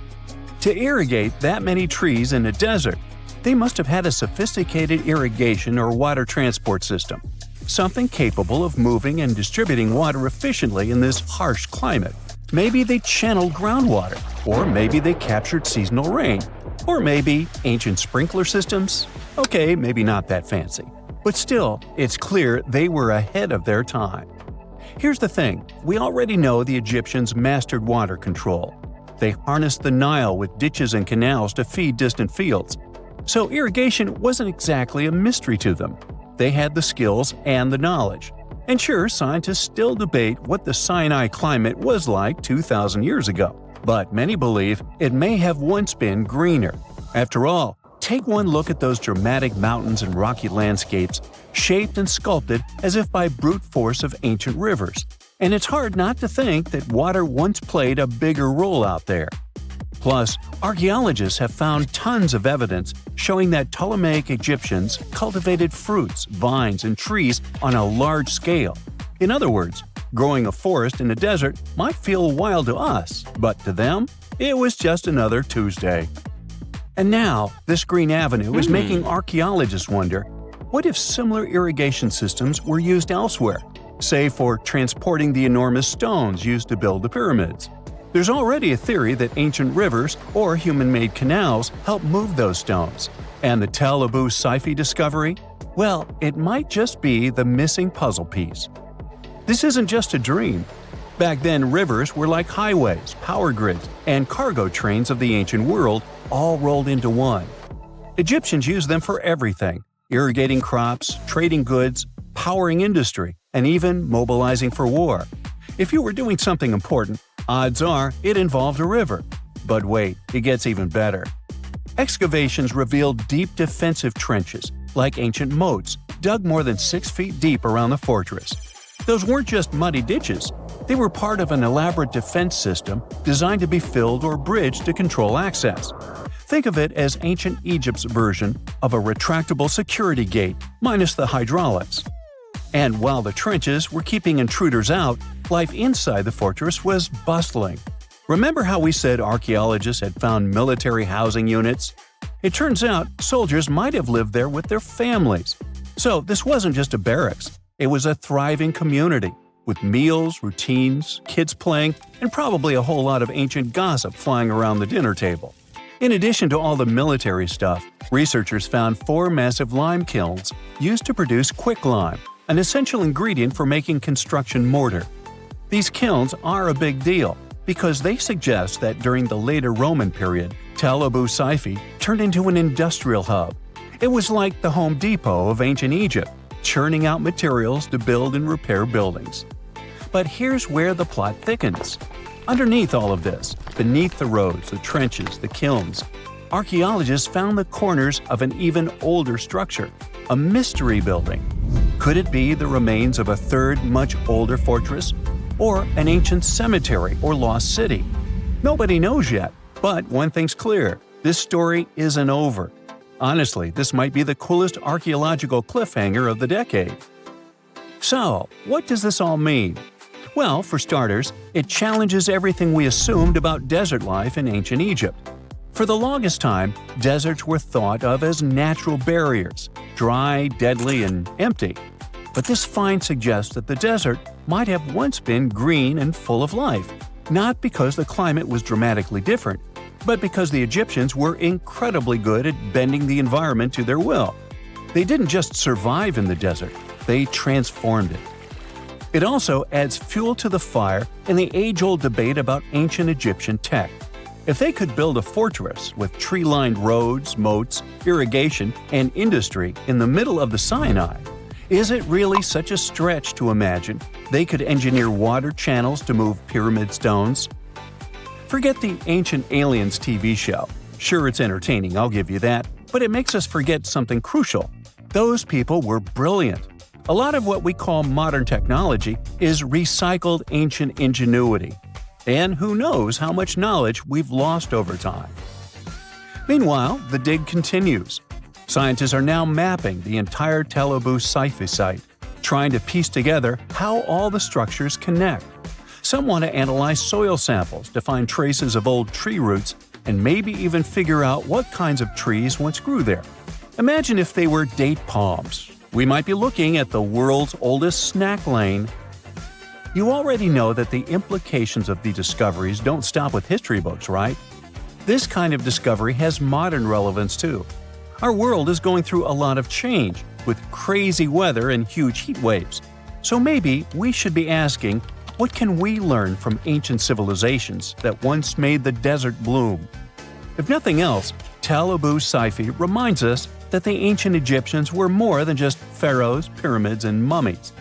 To irrigate that many trees in a desert, they must have had a sophisticated irrigation or water transport system, something capable of moving and distributing water efficiently in this harsh climate. Maybe they channeled groundwater, or maybe they captured seasonal rain, or maybe ancient sprinkler systems. Okay, maybe not that fancy. But still, it's clear they were ahead of their time. Here's the thing, we already know the Egyptians mastered water control. They harnessed the Nile with ditches and canals to feed distant fields. So irrigation wasn't exactly a mystery to them. They had the skills and the knowledge. And sure, scientists still debate what the Sinai climate was like 2,000 years ago. But many believe it may have once been greener. After all, take one look at those dramatic mountains and rocky landscapes, shaped and sculpted as if by brute force of ancient rivers. And it's hard not to think that water once played a bigger role out there. Plus, archaeologists have found tons of evidence showing that Ptolemaic Egyptians cultivated fruits, vines, and trees on a large scale. In other words, growing a forest in a desert might feel wild to us, but to them, it was just another Tuesday. And now, this green avenue is making archaeologists wonder, what if similar irrigation systems were used elsewhere, say for transporting the enormous stones used to build the pyramids? There's already a theory that ancient rivers or human-made canals helped move those stones. And the Tel Abu Saifi discovery? Well, it might just be the missing puzzle piece. This isn't just a dream. Back then, rivers were like highways, power grids, and cargo trains of the ancient world, all rolled into one. Egyptians used them for everything: irrigating crops, trading goods, powering industry, and even mobilizing for war. If you were doing something important, odds are it involved a river. But wait, it gets even better. Excavations revealed deep defensive trenches, like ancient moats, dug more than 6 feet deep around the fortress. Those weren't just muddy ditches. They were part of an elaborate defense system designed to be filled or bridged to control access. Think of it as ancient Egypt's version of a retractable security gate, minus the hydraulics. And while the trenches were keeping intruders out, life inside the fortress was bustling. Remember how we said archaeologists had found military housing units? It turns out soldiers might have lived there with their families. So this wasn't just a barracks, it was a thriving community, with meals, routines, kids playing, and probably a whole lot of ancient gossip flying around the dinner table. In addition to all the military stuff, researchers found 4 massive lime kilns used to produce quicklime, an essential ingredient for making construction mortar. These kilns are a big deal because they suggest that during the later Roman period, Tel Abu Saifi turned into an industrial hub. It was like the Home Depot of ancient Egypt, churning out materials to build and repair buildings. But here's where the plot thickens. Underneath all of this, beneath the roads, the trenches, the kilns, archaeologists found the corners of an even older structure, a mystery building. Could it be the remains of a third, much older fortress? Or an ancient cemetery or lost city? Nobody knows yet, but one thing's clear: this story isn't over. Honestly, this might be the coolest archaeological cliffhanger of the decade. So, what does this all mean? Well, for starters, it challenges everything we assumed about desert life in ancient Egypt. For the longest time, deserts were thought of as natural barriers, dry, deadly, and empty. But this find suggests that the desert might have once been green and full of life, not because the climate was dramatically different, but because the Egyptians were incredibly good at bending the environment to their will. They didn't just survive in the desert, they transformed it. It also adds fuel to the fire in the age-old debate about ancient Egyptian tech. If they could build a fortress with tree-lined roads, moats, irrigation, and industry in the middle of the Sinai, is it really such a stretch to imagine they could engineer water channels to move pyramid stones? Forget the Ancient Aliens TV show. Sure, it's entertaining, I'll give you that, but it makes us forget something crucial. Those people were brilliant. A lot of what we call modern technology is recycled ancient ingenuity. And who knows how much knowledge we've lost over time. Meanwhile, the dig continues. Scientists are now mapping the entire Tel Abu Saifi site, trying to piece together how all the structures connect. Some want to analyze soil samples to find traces of old tree roots and maybe even figure out what kinds of trees once grew there. Imagine if they were date palms. We might be looking at the world's oldest snack lane. You already know that the implications of the discoveries don't stop with history books, right? This kind of discovery has modern relevance too. Our world is going through a lot of change, with crazy weather and huge heat waves. So maybe we should be asking, what can we learn from ancient civilizations that once made the desert bloom? If nothing else, Tel Abu Saifi reminds us that the ancient Egyptians were more than just pharaohs, pyramids, and mummies.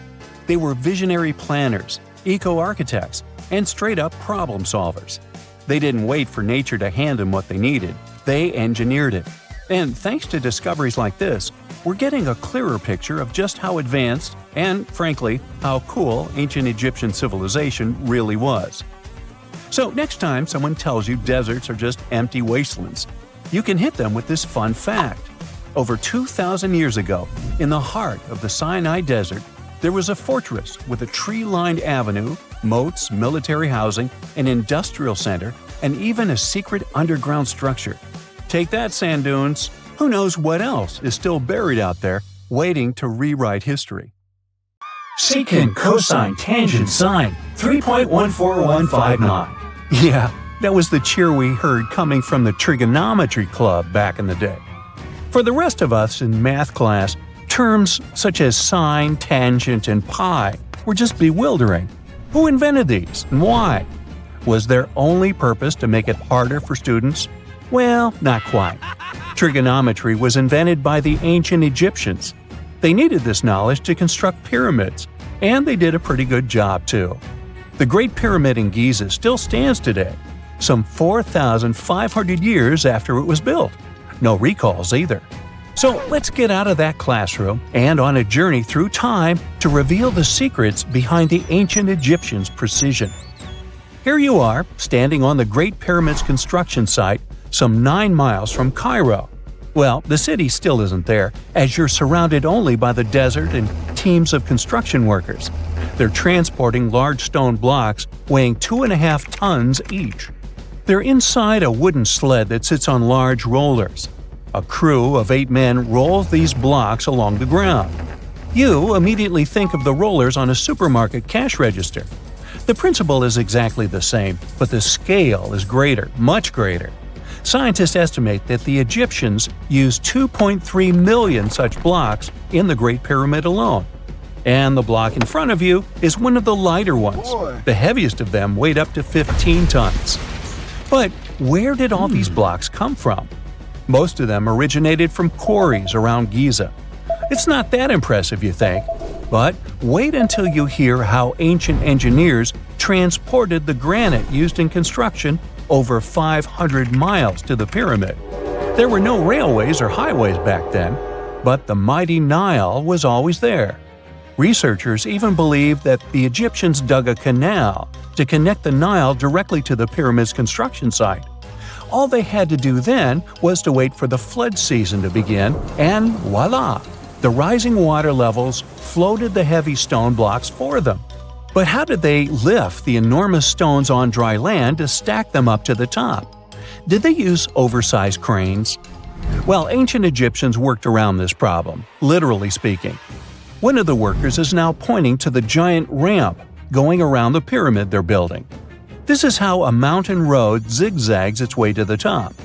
They were visionary planners, eco-architects, and straight-up problem solvers. They didn't wait for nature to hand them what they needed. They engineered it. And thanks to discoveries like this, we're getting a clearer picture of just how advanced and, frankly, how cool ancient Egyptian civilization really was. So next time someone tells you deserts are just empty wastelands, you can hit them with this fun fact. Over 2,000 years ago, in the heart of the Sinai Desert, there was a fortress with a tree-lined avenue, moats, military housing, an industrial center, and even a secret underground structure. Take that, sand dunes! Who knows what else is still buried out there, waiting to rewrite history? Secant, cosine, tangent, sine, 3.14159. Yeah, that was the cheer we heard coming from the trigonometry club back in the day. For the rest of us in math class, terms such as sine, tangent, and pi were just bewildering. Who invented these and why? Was their only purpose to make it harder for students? Well, not quite. Trigonometry was invented by the ancient Egyptians. They needed this knowledge to construct pyramids, and they did a pretty good job too. The Great Pyramid in Giza still stands today, some 4,500 years after it was built. No recalls either. So let's get out of that classroom and on a journey through time to reveal the secrets behind the ancient Egyptians' precision. Here you are, standing on the Great Pyramid's construction site, some 9 miles from Cairo. Well, the city still isn't there, as you're surrounded only by the desert and teams of construction workers. They're transporting large stone blocks weighing 2.5 tons each. They're inside a wooden sled that sits on large rollers. A crew of 8 men rolls these blocks along the ground. You immediately think of the rollers on a supermarket cash register. The principle is exactly the same, but the scale is greater, much greater. Scientists estimate that the Egyptians used 2.3 million such blocks in the Great Pyramid alone. And the block in front of you is one of the lighter ones. The heaviest of them weighed up to 15 tons. But where did all these blocks come from? Most of them originated from quarries around Giza. It's not that impressive, you think, but wait until you hear how ancient engineers transported the granite used in construction over 500 miles to the pyramid. There were no railways or highways back then, but the mighty Nile was always there. Researchers even believe that the Egyptians dug a canal to connect the Nile directly to the pyramid's construction site. All they had to do then was to wait for the flood season to begin, and voila! The rising water levels floated the heavy stone blocks for them. But how did they lift the enormous stones on dry land to stack them up to the top? Did they use oversized cranes? Well, ancient Egyptians worked around this problem, literally speaking. One of the workers is now pointing to the giant ramp going around the pyramid they're building. This is how a mountain road zigzags its way to the top.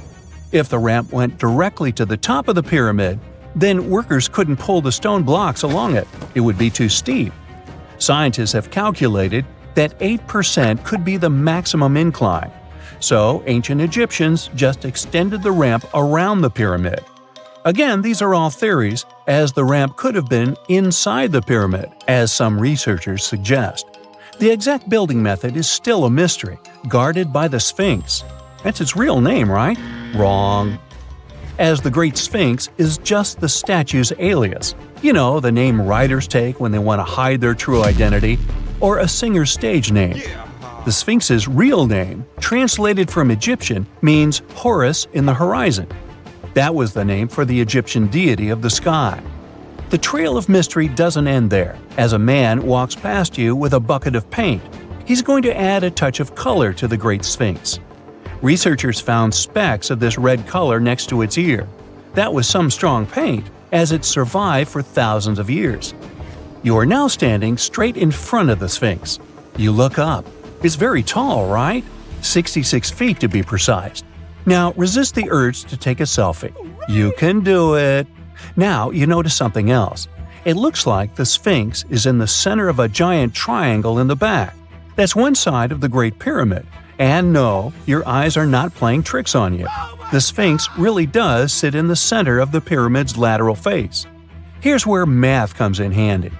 If the ramp went directly to the top of the pyramid, then workers couldn't pull the stone blocks along it. It would be too steep. Scientists have calculated that 8% could be the maximum incline. So ancient Egyptians just extended the ramp around the pyramid. Again, these are all theories, as the ramp could have been inside the pyramid, as some researchers suggest. The exact building method is still a mystery, guarded by the Sphinx. That's its real name, right? Wrong. As the Great Sphinx is just the statue's alias. You know, the name writers take when they want to hide their true identity, or a singer's stage name. The Sphinx's real name, translated from Egyptian, means Horus in the horizon. That was the name for the Egyptian deity of the sky. The trail of mystery doesn't end there. As a man walks past you with a bucket of paint, he's going to add a touch of color to the Great Sphinx. Researchers found specks of this red color next to its ear. That was some strong paint, as it survived for thousands of years. You are now standing straight in front of the Sphinx. You look up. It's very tall, right? 66 feet to be precise. Now resist the urge to take a selfie. You can do it. Now you notice something else. It looks like the Sphinx is in the center of a giant triangle in the back. That's one side of the Great Pyramid. And no, your eyes are not playing tricks on you. The Sphinx really does sit in the center of the pyramid's lateral face. Here's where math comes in handy.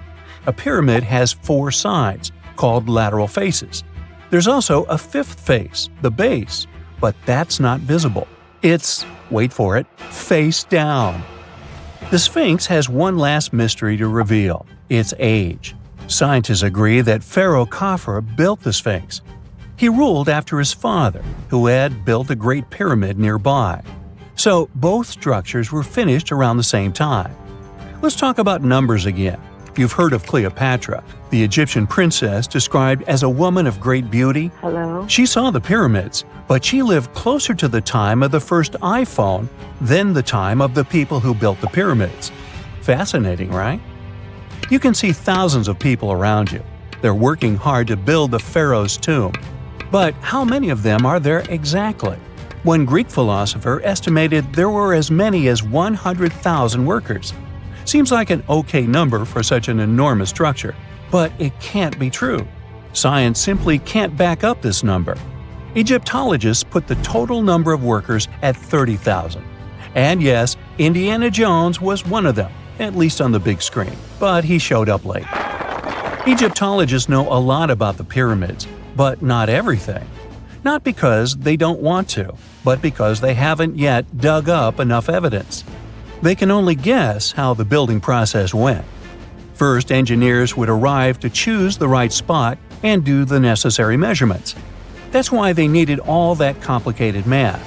A pyramid has 4 sides, called lateral faces. There's also a 5th face, the base, but that's not visible. It's, wait for it, face down. The Sphinx has one last mystery to reveal: its age. Scientists agree that Pharaoh Khafre built the Sphinx. He ruled after his father, who had built a great pyramid nearby. So both structures were finished around the same time. Let's talk about numbers again. You've heard of Cleopatra, the Egyptian princess described as a woman of great beauty. Hello? She saw the pyramids, but she lived closer to the time of the first iPhone than the time of the people who built the pyramids. Fascinating, right? You can see thousands of people around you. They're working hard to build the pharaoh's tomb. But how many of them are there exactly? One Greek philosopher estimated there were as many as 100,000 workers. Seems like an okay number for such an enormous structure, but it can't be true. Science simply can't back up this number. Egyptologists put the total number of workers at 30,000. And yes, Indiana Jones was one of them, at least on the big screen, but he showed up late. Egyptologists know a lot about the pyramids, but not everything. Not because they don't want to, but because they haven't yet dug up enough evidence. They can only guess how the building process went. First, engineers would arrive to choose the right spot and do the necessary measurements. That's why they needed all that complicated math.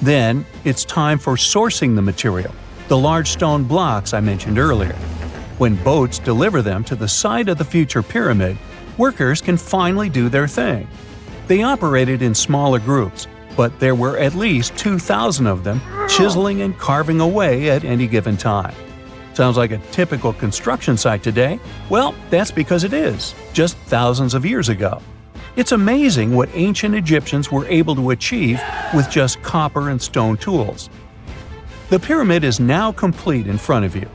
Then, it's time for sourcing the material, the large stone blocks I mentioned earlier. When boats deliver them to the site of the future pyramid, workers can finally do their thing. They operated in smaller groups, but there were at least 2,000 of them chiseling and carving away at any given time. Sounds like a typical construction site today? Well, that's because it is, just thousands of years ago. It's amazing what ancient Egyptians were able to achieve with just copper and stone tools. The pyramid is now complete in front of you.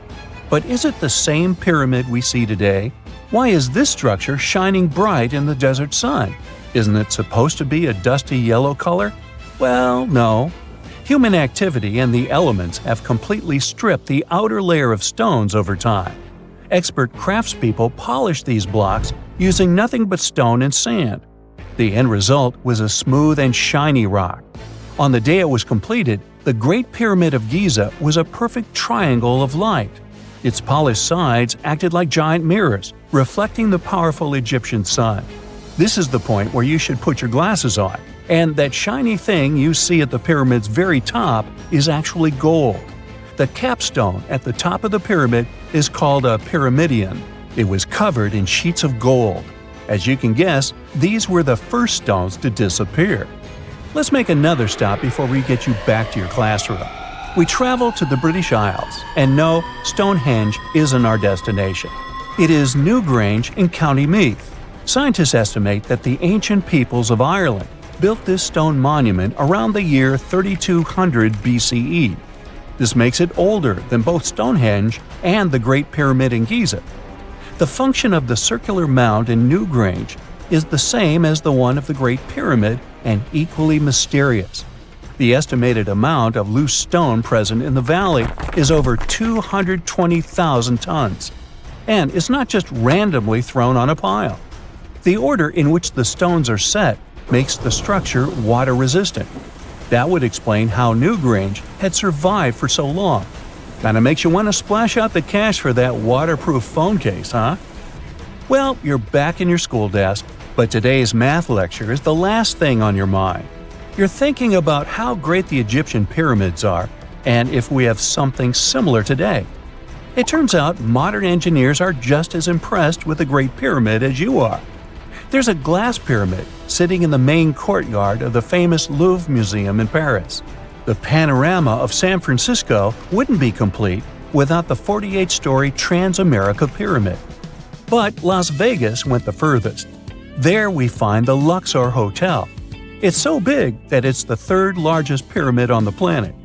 But is it the same pyramid we see today? Why is this structure shining bright in the desert sun? Isn't it supposed to be a dusty yellow color? Well, no. Human activity and the elements have completely stripped the outer layer of stones over time. Expert craftspeople polished these blocks using nothing but stone and sand. The end result was a smooth and shiny rock. On the day it was completed, the Great Pyramid of Giza was a perfect triangle of light. Its polished sides acted like giant mirrors, reflecting the powerful Egyptian sun. This is the point where you should put your glasses on, and that shiny thing you see at the pyramid's very top is actually gold. The capstone at the top of the pyramid is called a pyramidion. It was covered in sheets of gold. As you can guess, these were the first stones to disappear. Let's make another stop before we get you back to your classroom. We travel to the British Isles, and no, Stonehenge isn't our destination. It is Newgrange in County Meath. Scientists estimate that the ancient peoples of Ireland built this stone monument around the year 3200 BCE. This makes it older than both Stonehenge and the Great Pyramid in Giza. The function of the circular mound in Newgrange is the same as the one of the Great Pyramid and equally mysterious. The estimated amount of loose stone present in the valley is over 220,000 tons. And it's not just randomly thrown on a pile. The order in which the stones are set makes the structure water-resistant. That would explain how Newgrange had survived for so long. Kinda makes you want to splash out the cash for that waterproof phone case, huh? Well, you're back in your school desk, but today's math lecture is the last thing on your mind. You're thinking about how great the Egyptian pyramids are, and if we have something similar today. It turns out modern engineers are just as impressed with the Great Pyramid as you are. There's a glass pyramid sitting in the main courtyard of the famous Louvre Museum in Paris. The panorama of San Francisco wouldn't be complete without the 48-story Transamerica Pyramid. But Las Vegas went the furthest. There we find the Luxor Hotel. It's so big that it's the third largest pyramid on the planet.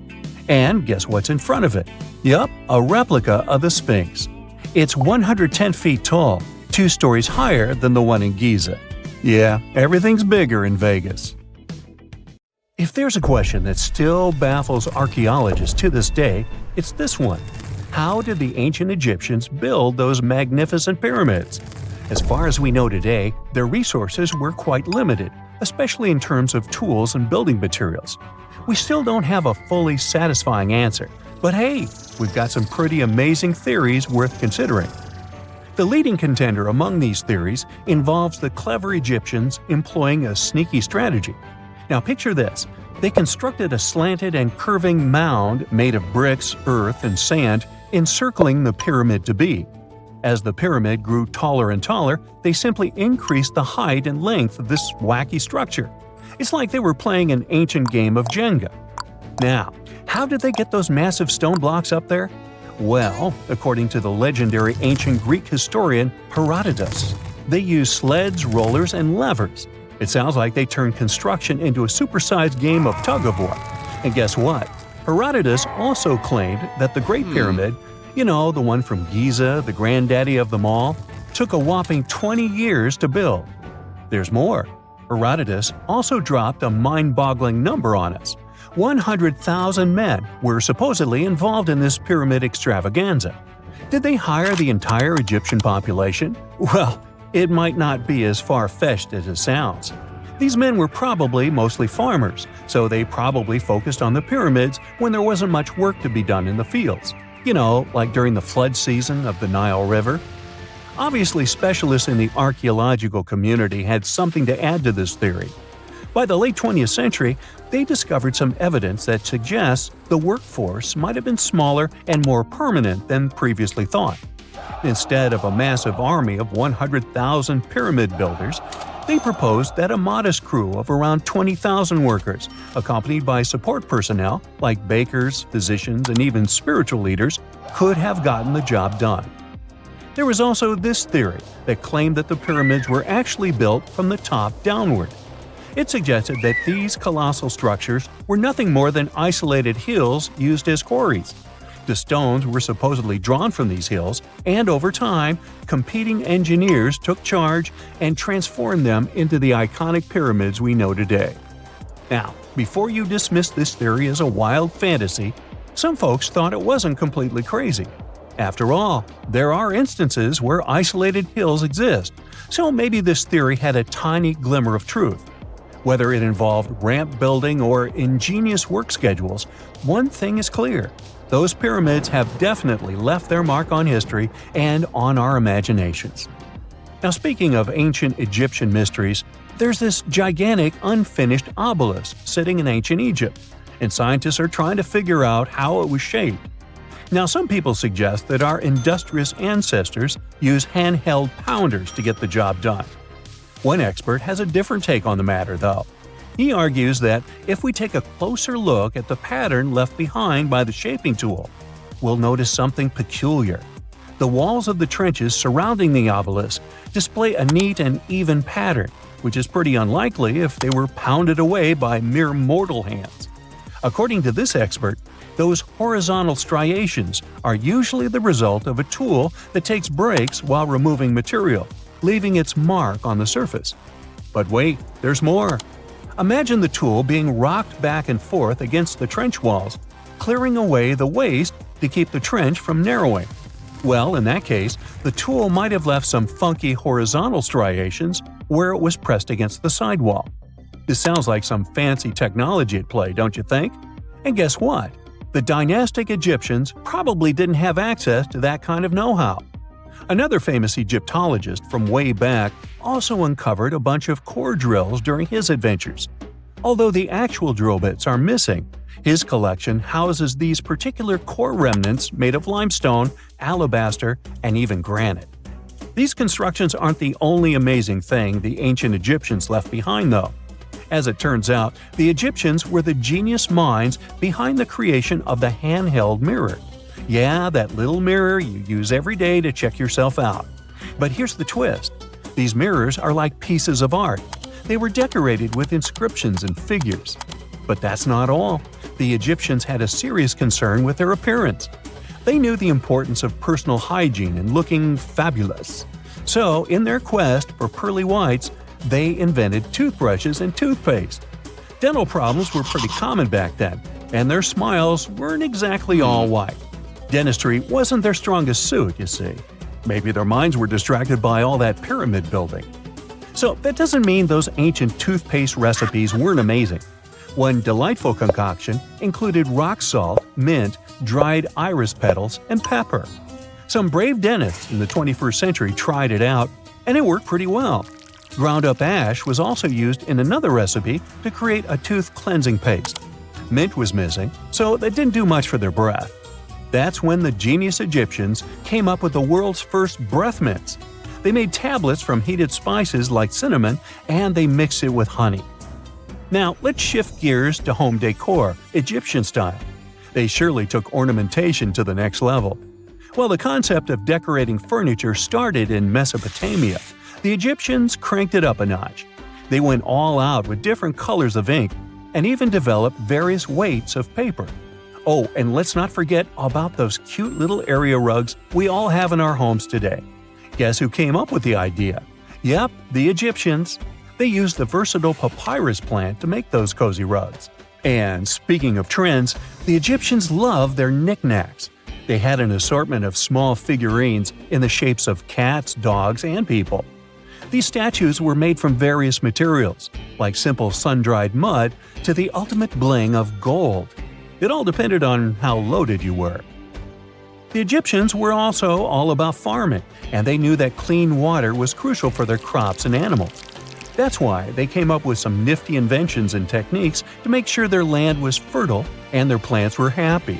And guess what's in front of it? Yup, a replica of the Sphinx. It's 110 feet tall, 2 stories higher than the one in Giza. Yeah, everything's bigger in Vegas. If there's a question that still baffles archaeologists to this day, it's this one. How did the ancient Egyptians build those magnificent pyramids? As far as we know today, their resources were quite limited, especially in terms of tools and building materials. We still don't have a fully satisfying answer, but hey, we've got some pretty amazing theories worth considering. The leading contender among these theories involves the clever Egyptians employing a sneaky strategy. Now picture this. They constructed a slanted and curving mound made of bricks, earth, and sand encircling the pyramid to be. As the pyramid grew taller and taller, they simply increased the height and length of this wacky structure. It's like they were playing an ancient game of Jenga. Now, how did they get those massive stone blocks up there? Well, according to the legendary ancient Greek historian Herodotus, they used sleds, rollers, and levers. It sounds like they turned construction into a supersized game of tug-of-war. And guess what? Herodotus also claimed that the Great Pyramid, the one from Giza, the granddaddy of them all, took a whopping 20 years to build. There's more. Herodotus also dropped a mind-boggling number on us. 100,000 men were supposedly involved in this pyramid extravaganza. Did they hire the entire Egyptian population? Well, it might not be as far-fetched as it sounds. These men were probably mostly farmers, so they probably focused on the pyramids when there wasn't much work to be done in the fields. Like during the flood season of the Nile River. Obviously, specialists in the archaeological community had something to add to this theory. By the late 20th century, they discovered some evidence that suggests the workforce might have been smaller and more permanent than previously thought. Instead of a massive army of 100,000 pyramid builders, they proposed that a modest crew of around 20,000 workers, accompanied by support personnel like bakers, physicians, and even spiritual leaders, could have gotten the job done. There was also this theory that claimed that the pyramids were actually built from the top downward. It suggested that these colossal structures were nothing more than isolated hills used as quarries. The stones were supposedly drawn from these hills, and over time, competing engineers took charge and transformed them into the iconic pyramids we know today. Now, before you dismiss this theory as a wild fantasy, some folks thought it wasn't completely crazy. After all, there are instances where isolated hills exist, so maybe this theory had a tiny glimmer of truth. Whether it involved ramp building or ingenious work schedules, one thing is clear. Those pyramids have definitely left their mark on history and on our imaginations. Now, speaking of ancient Egyptian mysteries, there's this gigantic unfinished obelisk sitting in ancient Egypt, and scientists are trying to figure out how it was shaped. Now, some people suggest that our industrious ancestors used handheld pounders to get the job done. One expert has a different take on the matter, though. He argues that if we take a closer look at the pattern left behind by the shaping tool, we'll notice something peculiar. The walls of the trenches surrounding the obelisk display a neat and even pattern, which is pretty unlikely if they were pounded away by mere mortal hands. According to this expert, those horizontal striations are usually the result of a tool that takes breaks while removing material, leaving its mark on the surface. But wait, there's more. Imagine the tool being rocked back and forth against the trench walls, clearing away the waste to keep the trench from narrowing. Well, in that case, the tool might have left some funky horizontal striations where it was pressed against the sidewall. This sounds like some fancy technology at play, don't you think? And guess what? The dynastic Egyptians probably didn't have access to that kind of know-how. Another famous Egyptologist from way back also uncovered a bunch of core drills during his adventures. Although the actual drill bits are missing, his collection houses these particular core remnants made of limestone, alabaster, and even granite. These constructions aren't the only amazing thing the ancient Egyptians left behind, though. As it turns out, the Egyptians were the genius minds behind the creation of the handheld mirror. Yeah, that little mirror you use every day to check yourself out. But here's the twist. These mirrors are like pieces of art. They were decorated with inscriptions and figures. But that's not all. The Egyptians had a serious concern with their appearance. They knew the importance of personal hygiene and looking fabulous. So, in their quest for pearly whites, they invented toothbrushes and toothpaste. Dental problems were pretty common back then, and their smiles weren't exactly all white. Dentistry wasn't their strongest suit, you see. Maybe their minds were distracted by all that pyramid building. So that doesn't mean those ancient toothpaste recipes weren't amazing. One delightful concoction included rock salt, mint, dried iris petals, and pepper. Some brave dentists in the 21st century tried it out, and it worked pretty well. Ground-up ash was also used in another recipe to create a tooth cleansing paste. Mint was missing, so that didn't do much for their breath. That's when the genius Egyptians came up with the world's first breath mints. They made tablets from heated spices like cinnamon, and they mixed it with honey. Now, let's shift gears to home decor, Egyptian style. They surely took ornamentation to the next level. While the concept of decorating furniture started in Mesopotamia, the Egyptians cranked it up a notch. They went all out with different colors of ink and even developed various weights of paper. Oh, and let's not forget about those cute little area rugs we all have in our homes today. Guess who came up with the idea? Yep, the Egyptians. They used the versatile papyrus plant to make those cozy rugs. And speaking of trends, the Egyptians loved their knickknacks. They had an assortment of small figurines in the shapes of cats, dogs, and people. These statues were made from various materials, like simple sun-dried mud to the ultimate bling of gold. It all depended on how loaded you were. The Egyptians were also all about farming, and they knew that clean water was crucial for their crops and animals. That's why they came up with some nifty inventions and techniques to make sure their land was fertile and their plants were happy.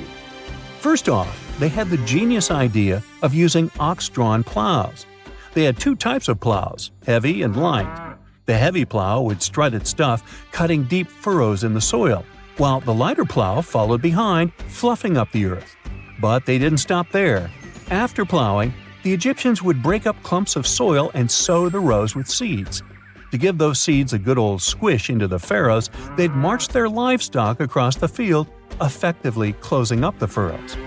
First off, they had the genius idea of using ox-drawn plows. They had two types of plows, heavy and light. The heavy plow would strut its stuff, cutting deep furrows in the soil, while the lighter plow followed behind, fluffing up the earth. But they didn't stop there. After plowing, the Egyptians would break up clumps of soil and sow the rows with seeds. To give those seeds a good old squish into the furrows, they'd march their livestock across the field, effectively closing up the furrows.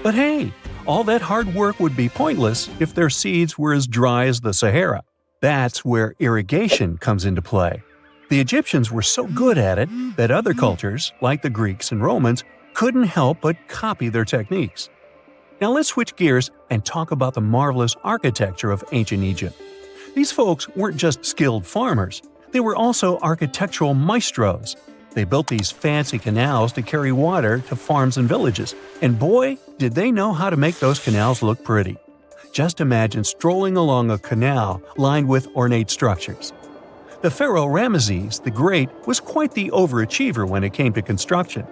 But hey, all that hard work would be pointless if their seeds were as dry as the Sahara. That's where irrigation comes into play. The Egyptians were so good at it that other cultures, like the Greeks and Romans, couldn't help but copy their techniques. Now let's switch gears and talk about the marvelous architecture of ancient Egypt. These folks weren't just skilled farmers, they were also architectural maestros. They built these fancy canals to carry water to farms and villages, and boy, did they know how to make those canals look pretty. Just imagine strolling along a canal lined with ornate structures. The pharaoh Ramesses the Great was quite the overachiever when it came to construction.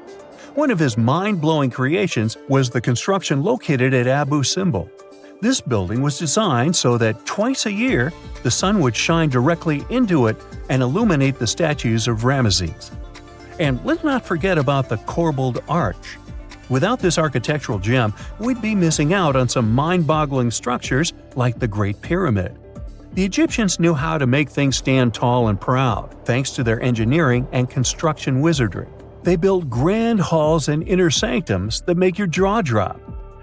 One of his mind-blowing creations was the construction located at Abu Simbel. This building was designed so that twice a year, the sun would shine directly into it and illuminate the statues of Ramesses. And let's not forget about the corbelled arch. Without this architectural gem, we'd be missing out on some mind-boggling structures like the Great Pyramid. The Egyptians knew how to make things stand tall and proud, thanks to their engineering and construction wizardry. They built grand halls and inner sanctums that make your jaw drop.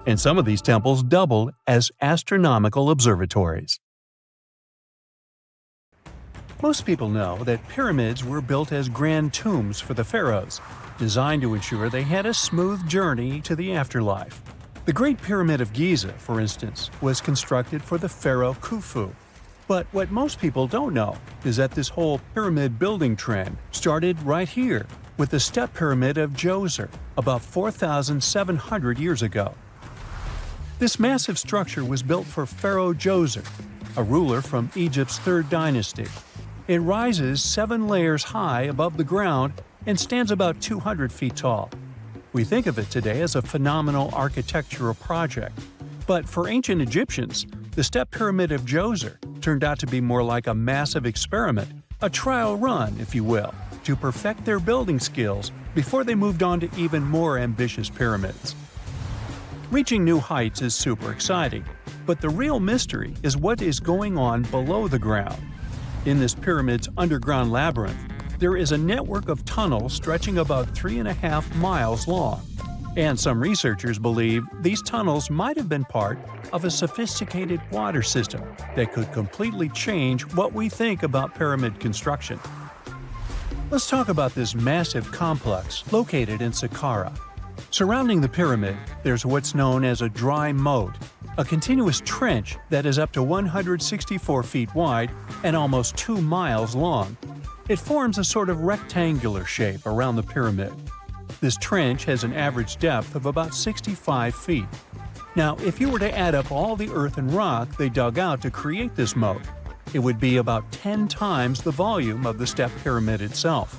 And some of these temples doubled as astronomical observatories. Most people know that pyramids were built as grand tombs for the pharaohs, designed to ensure they had a smooth journey to the afterlife. The Great Pyramid of Giza, for instance, was constructed for the pharaoh Khufu. But what most people don't know is that this whole pyramid building trend started right here with the step pyramid of Djoser about 4,700 years ago. This massive structure was built for Pharaoh Djoser, a ruler from Egypt's 3rd dynasty. It rises 7 layers high above the ground and stands about 200 feet tall. We think of it today as a phenomenal architectural project. But for ancient Egyptians, the step pyramid of Djoser turned out to be more like a massive experiment, a trial run, if you will, to perfect their building skills before they moved on to even more ambitious pyramids. Reaching new heights is super exciting, but the real mystery is what is going on below the ground. In this pyramid's underground labyrinth, there is a network of tunnels stretching about 3.5 miles long. And some researchers believe these tunnels might have been part of a sophisticated water system that could completely change what we think about pyramid construction. Let's talk about this massive complex located in Saqqara. Surrounding the pyramid, there's what's known as a dry moat, a continuous trench that is up to 164 feet wide and almost 2 miles long. It forms a sort of rectangular shape around the pyramid. This trench has an average depth of about 65 feet. Now, if you were to add up all the earth and rock they dug out to create this moat, it would be about 10 times the volume of the step pyramid itself.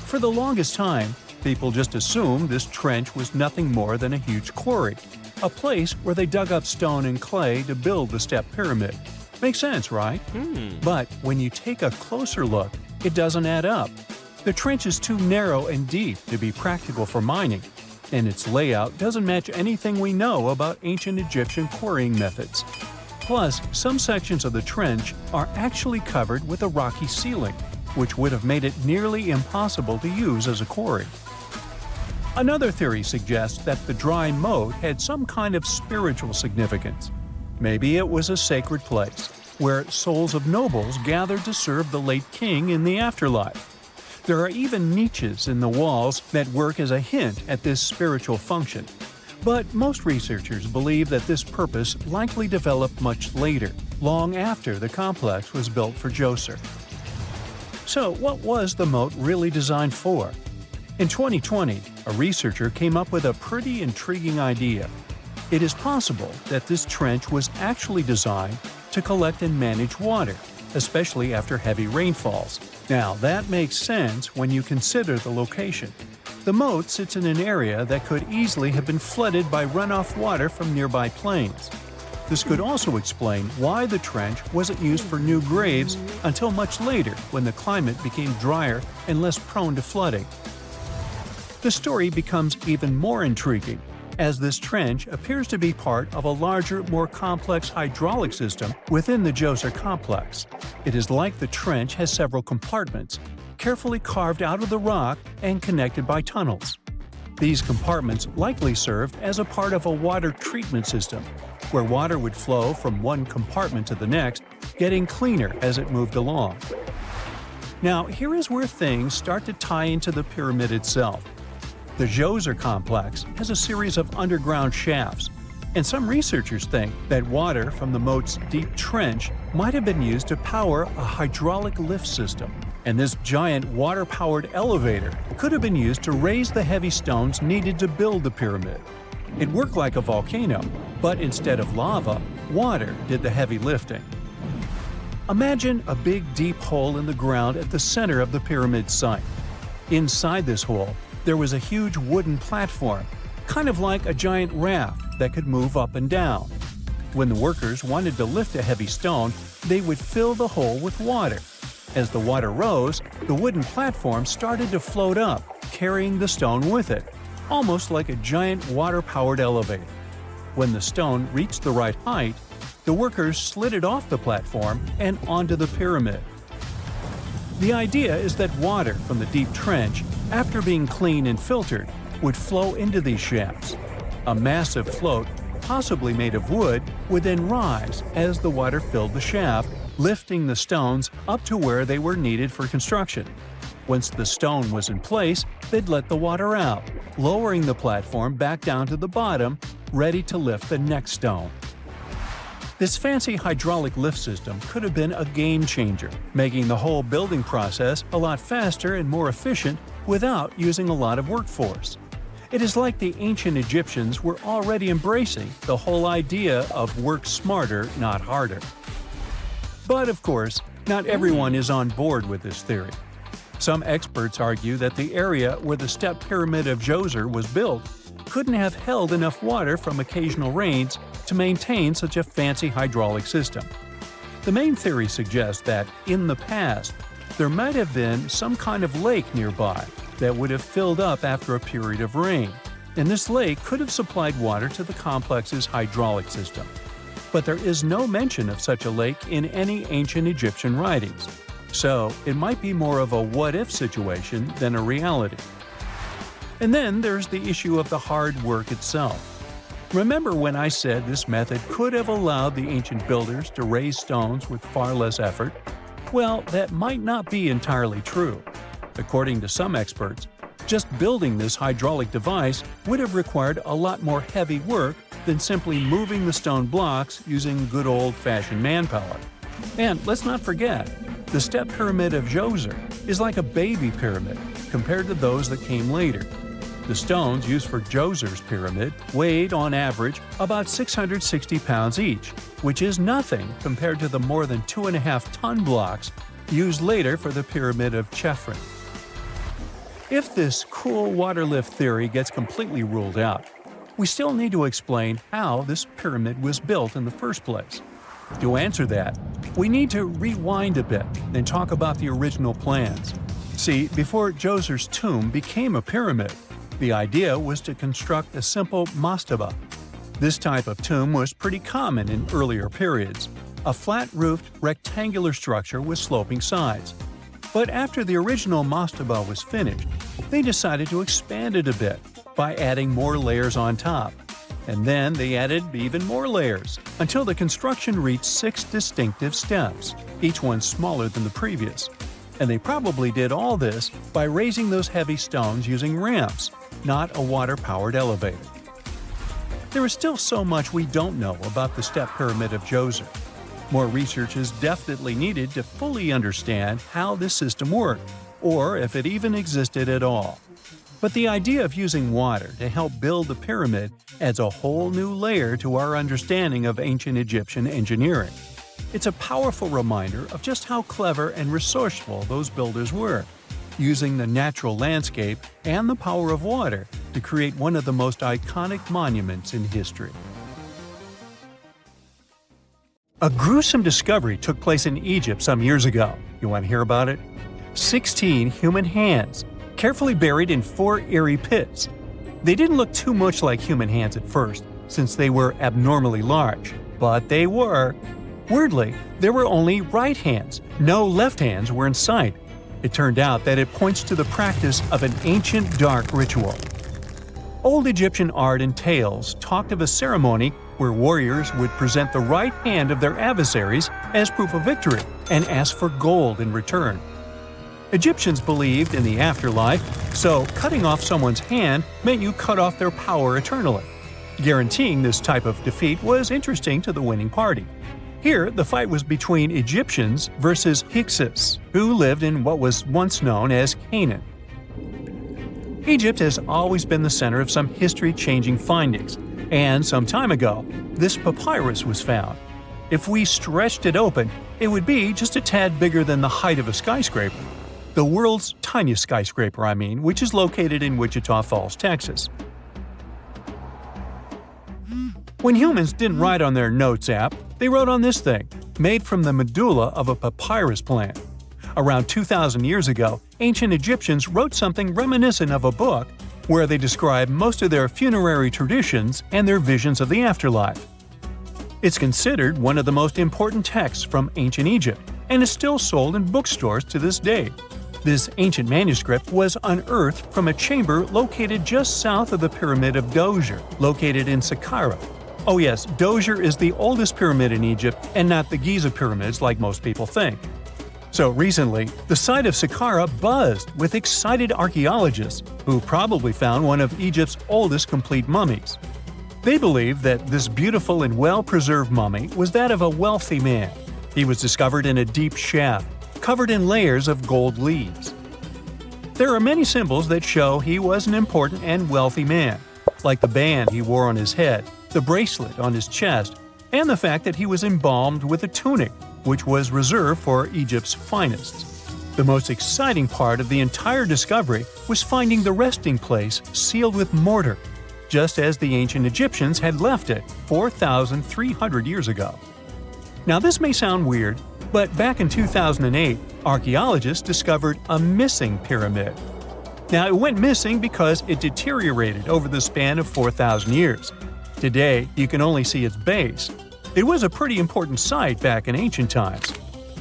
For the longest time, people just assumed this trench was nothing more than a huge quarry, a place where they dug up stone and clay to build the step pyramid. Makes sense, right? But when you take a closer look, it doesn't add up. The trench is too narrow and deep to be practical for mining, and its layout doesn't match anything we know about ancient Egyptian quarrying methods. Plus, some sections of the trench are actually covered with a rocky ceiling, which would have made it nearly impossible to use as a quarry. Another theory suggests that the dry moat had some kind of spiritual significance. Maybe it was a sacred place, where souls of nobles gathered to serve the late king in the afterlife. There are even niches in the walls that work as a hint at this spiritual function. But most researchers believe that this purpose likely developed much later, long after the complex was built for Djoser. So, what was the moat really designed for? In 2020, a researcher came up with a pretty intriguing idea. It is possible that this trench was actually designed to collect and manage water, especially after heavy rainfalls. Now, that makes sense when you consider the location. The moat sits in an area that could easily have been flooded by runoff water from nearby plains. This could also explain why the trench wasn't used for new graves until much later when the climate became drier and less prone to flooding. The story becomes even more intriguing, as this trench appears to be part of a larger, more complex hydraulic system within the Djoser complex. It is like the trench has several compartments, carefully carved out of the rock and connected by tunnels. These compartments likely served as a part of a water treatment system, where water would flow from one compartment to the next, getting cleaner as it moved along. Now, here is where things start to tie into the pyramid itself. The Djoser complex has a series of underground shafts, and some researchers think that water from the moat's deep trench might have been used to power a hydraulic lift system, and this giant water-powered elevator could have been used to raise the heavy stones needed to build the pyramid. It worked like a volcano, but instead of lava, water did the heavy lifting. Imagine a big deep hole in the ground at the center of the pyramid site. Inside this hole, there was a huge wooden platform, kind of like a giant raft that could move up and down. When the workers wanted to lift a heavy stone, they would fill the hole with water. As the water rose, the wooden platform started to float up, carrying the stone with it, almost like a giant water-powered elevator. When the stone reached the right height, the workers slid it off the platform and onto the pyramid. The idea is that water from the deep trench, after being cleaned and filtered, would flow into these shafts. A massive float, possibly made of wood, would then rise as the water filled the shaft, lifting the stones up to where they were needed for construction. Once the stone was in place, they'd let the water out, lowering the platform back down to the bottom, ready to lift the next stone. This fancy hydraulic lift system could have been a game changer, making the whole building process a lot faster and more efficient without using a lot of workforce. It is like the ancient Egyptians were already embracing the whole idea of work smarter, not harder. But of course, not everyone is on board with this theory. Some experts argue that the area where the step pyramid of Djoser was built couldn't have held enough water from occasional rains to maintain such a fancy hydraulic system. The main theory suggests that, in the past, there might have been some kind of lake nearby that would have filled up after a period of rain, and this lake could have supplied water to the complex's hydraulic system. But there is no mention of such a lake in any ancient Egyptian writings, so it might be more of a what-if situation than a reality. And then there's the issue of the hard work itself. Remember when I said this method could have allowed the ancient builders to raise stones with far less effort? Well, that might not be entirely true. According to some experts, just building this hydraulic device would have required a lot more heavy work than simply moving the stone blocks using good old-fashioned manpower. And let's not forget, The step pyramid of Djoser is like a baby pyramid compared to those that came later. The stones used for Djoser's pyramid weighed, on average, about 660 pounds each, which is nothing compared to the more than 2.5-ton blocks used later for the pyramid of Chephren. If this cool water lift theory gets completely ruled out, we still need to explain how this pyramid was built in the first place. To answer that, we need to rewind a bit and talk about the original plans. See, before Djoser's tomb became a pyramid, the idea was to construct a simple mastaba. This type of tomb was pretty common in earlier periods, a flat-roofed, rectangular structure with sloping sides. But after the original mastaba was finished, they decided to expand it a bit by adding more layers on top. And then they added even more layers, until the construction reached 6 distinctive steps, each one smaller than the previous. And they probably did all this by raising those heavy stones using ramps, not a water-powered elevator. There is still so much we don't know about the step pyramid of Djoser. More research is definitely needed to fully understand how this system worked, or if it even existed at all. But the idea of using water to help build the pyramid adds a whole new layer to our understanding of ancient Egyptian engineering. It's a powerful reminder of just how clever and resourceful those builders were, using the natural landscape and the power of water to create one of the most iconic monuments in history. A gruesome discovery took place in Egypt some years ago. You want to hear about it? 16 human hands, carefully buried in 4 eerie pits. They didn't look too much like human hands at first, since they were abnormally large, but they were. Weirdly, there were only right hands, no left hands were in sight. It turned out that it points to the practice of an ancient dark ritual. Old Egyptian art and tales talked of a ceremony where warriors would present the right hand of their adversaries as proof of victory and ask for gold in return. Egyptians believed in the afterlife, so cutting off someone's hand meant you cut off their power eternally. Guaranteeing this type of defeat was interesting to the winning party. Here, the fight was between Egyptians versus Hyksos, who lived in what was once known as Canaan. Egypt has always been the center of some history-changing findings, and some time ago, this papyrus was found. If we stretched it open, it would be just a tad bigger than the height of a skyscraper. The world's tiniest skyscraper, which is located in Wichita Falls, Texas. When humans didn't write on their notes app, they wrote on this thing, made from the medulla of a papyrus plant. Around 2,000 years ago, ancient Egyptians wrote something reminiscent of a book where they describe most of their funerary traditions and their visions of the afterlife. It's considered one of the most important texts from ancient Egypt and is still sold in bookstores to this day. This ancient manuscript was unearthed from a chamber located just south of the Pyramid of Djoser, located in Saqqara. Oh yes, Djoser is the oldest pyramid in Egypt and not the Giza pyramids like most people think. So recently, the site of Saqqara buzzed with excited archaeologists who probably found one of Egypt's oldest complete mummies. They believe that this beautiful and well-preserved mummy was that of a wealthy man. He was discovered in a deep shaft, covered in layers of gold leaves. There are many symbols that show he was an important and wealthy man, like the band he wore on his head, the bracelet on his chest, and the fact that he was embalmed with a tunic, which was reserved for Egypt's finest. The most exciting part of the entire discovery was finding the resting place sealed with mortar, just as the ancient Egyptians had left it 4,300 years ago. Now this may sound weird, but back in 2008, archaeologists discovered a missing pyramid. Now it went missing because it deteriorated over the span of 4,000 years. Today, you can only see its base. It was a pretty important site back in ancient times.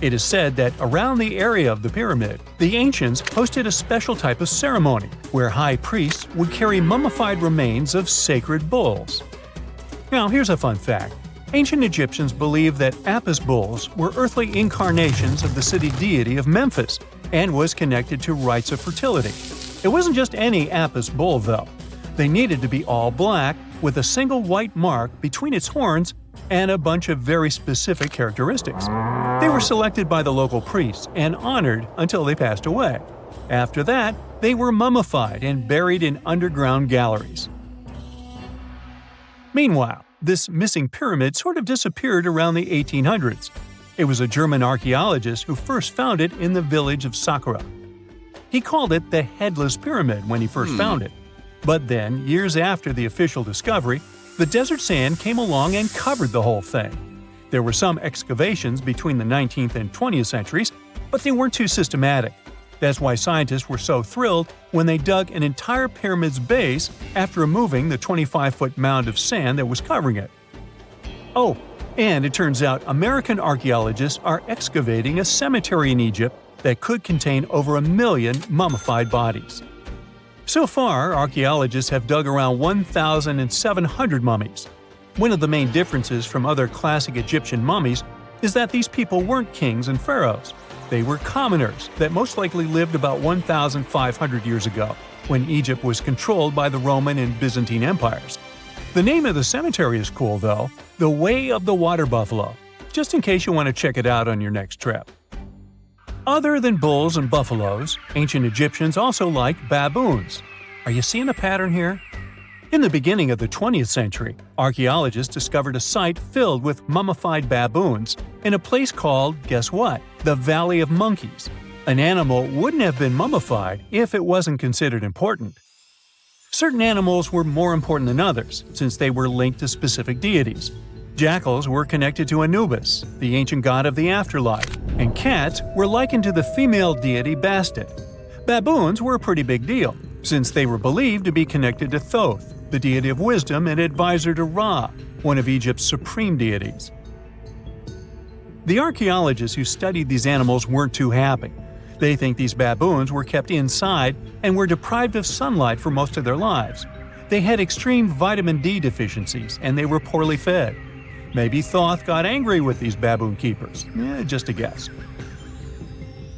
It is said that around the area of the pyramid, the ancients hosted a special type of ceremony where high priests would carry mummified remains of sacred bulls. Now, here's a fun fact. Ancient Egyptians believed that Apis bulls were earthly incarnations of the city deity of Memphis and was connected to rites of fertility. It wasn't just any Apis bull, though. They needed to be all black, with a single white mark between its horns and a bunch of very specific characteristics. They were selected by the local priests and honored until they passed away. After that, they were mummified and buried in underground galleries. Meanwhile, this missing pyramid sort of disappeared around the 1800s. It was a German archaeologist who first found it in the village of Saqqara. He called it the Headless Pyramid when he first found it. But then, years after the official discovery, the desert sand came along and covered the whole thing. There were some excavations between the 19th and 20th centuries, but they weren't too systematic. That's why scientists were so thrilled when they dug an entire pyramid's base after removing the 25-foot mound of sand that was covering it. Oh, and it turns out American archaeologists are excavating a cemetery in Egypt that could contain over 1 million mummified bodies. So far, archaeologists have dug around 1,700 mummies. One of the main differences from other classic Egyptian mummies is that these people weren't kings and pharaohs. They were commoners that most likely lived about 1,500 years ago, when Egypt was controlled by the Roman and Byzantine empires. The name of the cemetery is cool, though, the Way of the Water Buffalo, just in case you want to check it out on your next trip. Other than bulls and buffaloes, ancient Egyptians also liked baboons. Are you seeing a pattern here? In the beginning of the 20th century, archaeologists discovered a site filled with mummified baboons in a place called, guess what? The Valley of Monkeys. An animal wouldn't have been mummified if it wasn't considered important. Certain animals were more important than others, since they were linked to specific deities. Jackals were connected to Anubis, the ancient god of the afterlife, and cats were likened to the female deity Bastet. Baboons were a pretty big deal, since they were believed to be connected to Thoth, the deity of wisdom and advisor to Ra, one of Egypt's supreme deities. The archaeologists who studied these animals weren't too happy. They think these baboons were kept inside and were deprived of sunlight for most of their lives. They had extreme vitamin D deficiencies and they were poorly fed. Maybe Thoth got angry with these baboon keepers. Just a guess.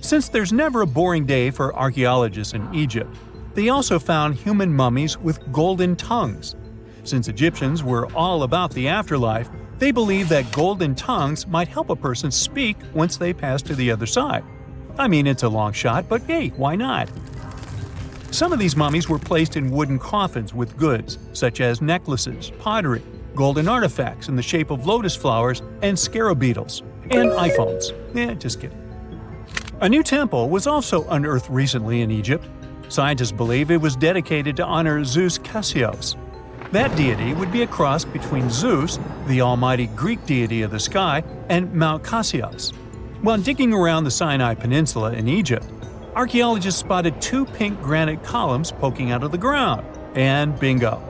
Since there's never a boring day for archaeologists in Egypt, they also found human mummies with golden tongues. Since Egyptians were all about the afterlife, they believed that golden tongues might help a person speak once they pass to the other side. I mean, it's a long shot, but hey, why not? Some of these mummies were placed in wooden coffins with goods, such as necklaces, pottery, golden artifacts in the shape of lotus flowers and scarab beetles, and iPhones. Just kidding. A new temple was also unearthed recently in Egypt. Scientists believe it was dedicated to honor Zeus Cassios. That deity would be a cross between Zeus, the almighty Greek deity of the sky, and Mount Cassios. While digging around the Sinai Peninsula in Egypt, archaeologists spotted 2 pink granite columns poking out of the ground, and bingo.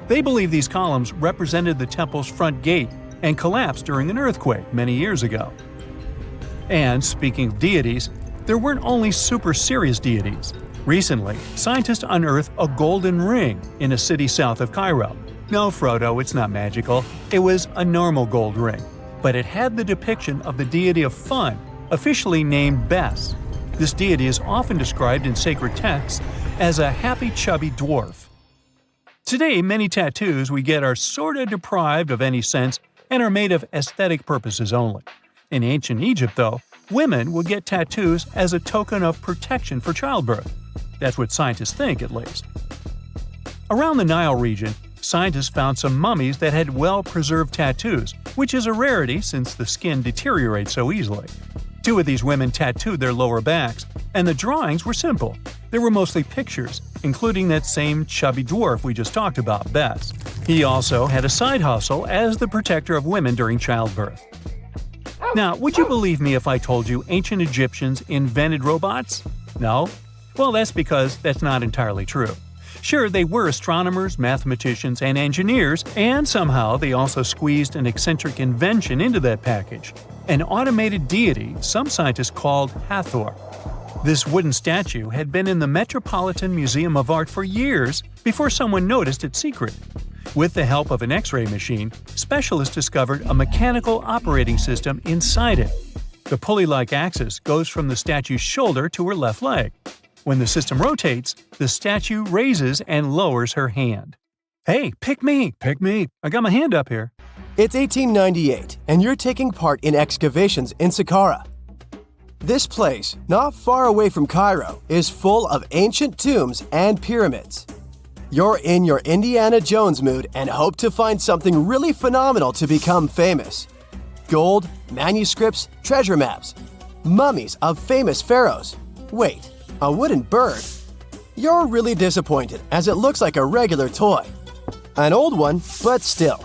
They believe these columns represented the temple's front gate and collapsed during an earthquake many years ago. And speaking of deities, there weren't only super serious deities. Recently, scientists unearthed a golden ring in a city south of Cairo. No, Frodo, it's not magical. It was a normal gold ring, but it had the depiction of the deity of fun, officially named Bes. This deity is often described in sacred texts as a happy chubby dwarf. Today, many tattoos we get are sorta deprived of any sense and are made of aesthetic purposes only. In ancient Egypt, though, women would get tattoos as a token of protection for childbirth. That's what scientists think, at least. Around the Nile region, scientists found some mummies that had well-preserved tattoos, which is a rarity since the skin deteriorates so easily. 2 of these women tattooed their lower backs, and the drawings were simple. They were mostly pictures, including that same chubby dwarf we just talked about, Bes. He also had a side hustle as the protector of women during childbirth. Now, would you believe me if I told you ancient Egyptians invented robots? No? Well, that's because that's not entirely true. Sure, they were astronomers, mathematicians, and engineers, and somehow they also squeezed an eccentric invention into that package – an automated deity some scientists called Hathor. This wooden statue had been in the Metropolitan Museum of Art for years before someone noticed its secret. With the help of an X-ray machine, specialists discovered a mechanical operating system inside it. The pulley-like axis goes from the statue's shoulder to her left leg. When the system rotates, the statue raises and lowers her hand. Hey, pick me! I got my hand up here. It's 1898, and you're taking part in excavations in Saqqara. This place, not far away from Cairo, is full of ancient tombs and pyramids. You're in your Indiana Jones mood and hope to find something really phenomenal to become famous. Gold, manuscripts, treasure maps, mummies of famous pharaohs. Wait, a wooden bird? You're really disappointed as it looks like a regular toy. An old one, but still.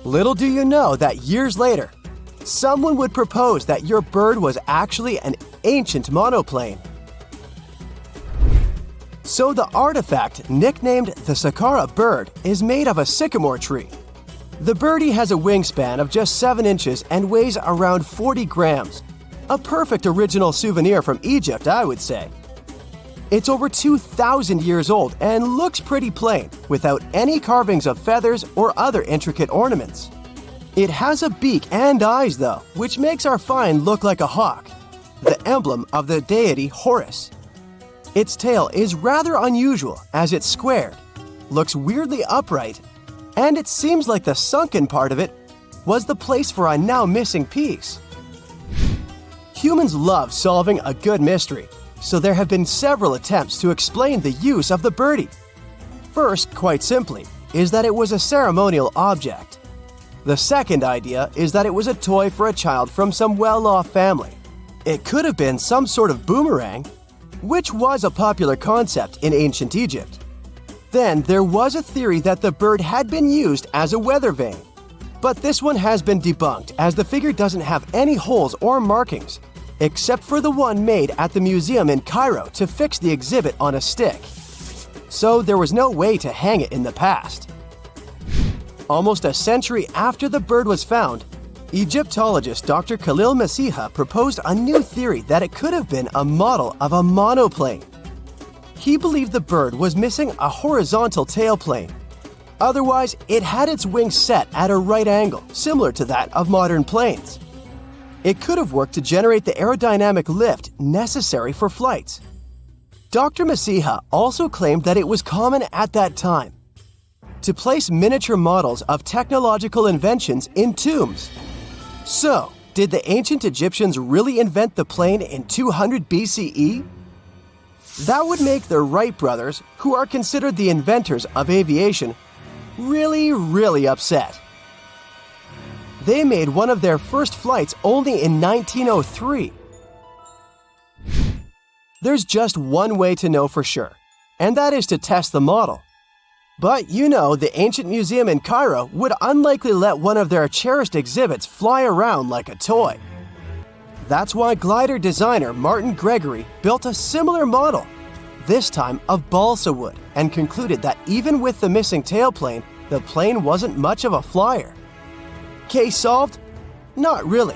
Little do you know that years later, someone would propose that your bird was actually an ancient monoplane. So the artifact, nicknamed the Saqqara bird, is made of a sycamore tree. The birdie has a wingspan of just 7 inches and weighs around 40 grams. A perfect original souvenir from Egypt, I would say. It's over 2,000 years old and looks pretty plain, without any carvings of feathers or other intricate ornaments. It has a beak and eyes though, which makes our find look like a hawk, the emblem of the deity Horus. Its tail is rather unusual as it's squared, looks weirdly upright, and it seems like the sunken part of it was the place for a now missing piece. Humans love solving a good mystery, so there have been several attempts to explain the use of the birdie. First, quite simply, is that it was a ceremonial object. The second idea is that it was a toy for a child from some well-off family. It could have been some sort of boomerang, which was a popular concept in ancient Egypt. Then there was a theory that the bird had been used as a weather vane. But this one has been debunked as the figure doesn't have any holes or markings, except for the one made at the museum in Cairo to fix the exhibit on a stick. So there was no way to hang it in the past. Almost a century after the bird was found, Egyptologist Dr. Khalil Masiha proposed a new theory that it could have been a model of a monoplane. He believed the bird was missing a horizontal tailplane. Otherwise, it had its wings set at a right angle, similar to that of modern planes. It could have worked to generate the aerodynamic lift necessary for flights. Dr. Masiha also claimed that it was common at that time to place miniature models of technological inventions in tombs. So, did the ancient Egyptians really invent the plane in 200 BCE? That would make the Wright brothers, who are considered the inventors of aviation, really upset. They made one of their first flights only in 1903. There's just one way to know for sure, and that is to test the model. But you know, the ancient museum in Cairo would unlikely let one of their cherished exhibits fly around like a toy. That's why glider designer Martin Gregory built a similar model, this time of balsa wood, and concluded that even with the missing tailplane, the plane wasn't much of a flyer. Case solved? Not really.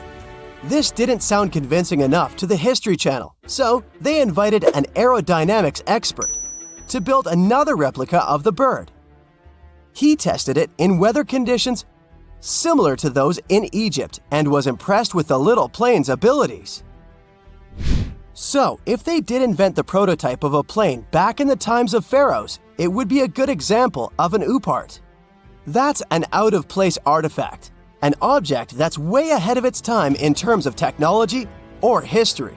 This didn't sound convincing enough to the History Channel, so they invited an aerodynamics expert to build another replica of the bird. He tested it in weather conditions similar to those in Egypt and was impressed with the little plane's abilities. So, if they did invent the prototype of a plane back in the times of pharaohs, it would be a good example of an oupart. That's an out-of-place artifact, an object that's way ahead of its time in terms of technology or history.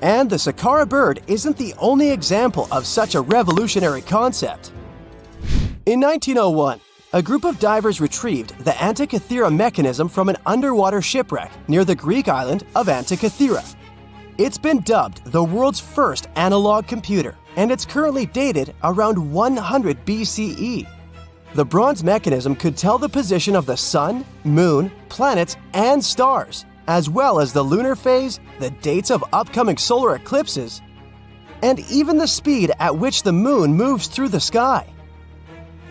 And the Saqqara bird isn't the only example of such a revolutionary concept. In 1901, a group of divers retrieved the Antikythera mechanism from an underwater shipwreck near the Greek island of Antikythera. It's been dubbed the world's first analog computer, and it's currently dated around 100 BCE. The bronze mechanism could tell the position of the sun, moon, planets, and stars, as well as the lunar phase, the dates of upcoming solar eclipses, and even the speed at which the moon moves through the sky.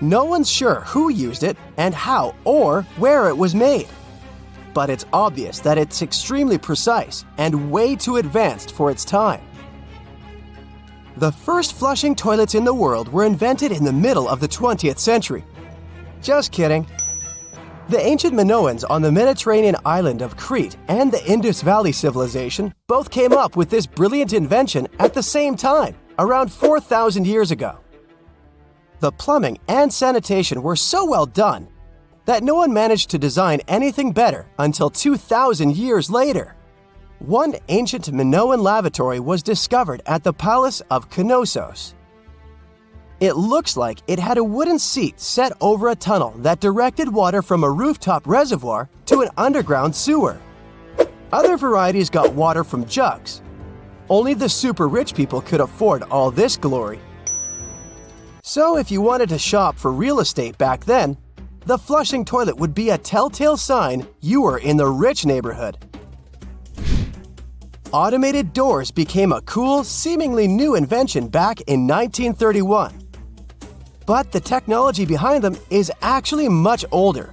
No one's sure who used it and how or where it was made. But it's obvious that it's extremely precise and way too advanced for its time. The first flushing toilets in the world were invented in the middle of the 20th century. Just kidding. The ancient Minoans on the Mediterranean island of Crete and the Indus Valley civilization both came up with this brilliant invention at the same time, around 4,000 years ago. The plumbing and sanitation were so well done that no one managed to design anything better until 2,000 years later. One ancient Minoan lavatory was discovered at the Palace of Knossos. It looks like it had a wooden seat set over a tunnel that directed water from a rooftop reservoir to an underground sewer. Other varieties got water from jugs. Only the super rich people could afford all this glory. So if you wanted to shop for real estate back then, the flushing toilet would be a telltale sign you were in the rich neighborhood. Automated doors became a cool, seemingly new invention back in 1931. But the technology behind them is actually much older.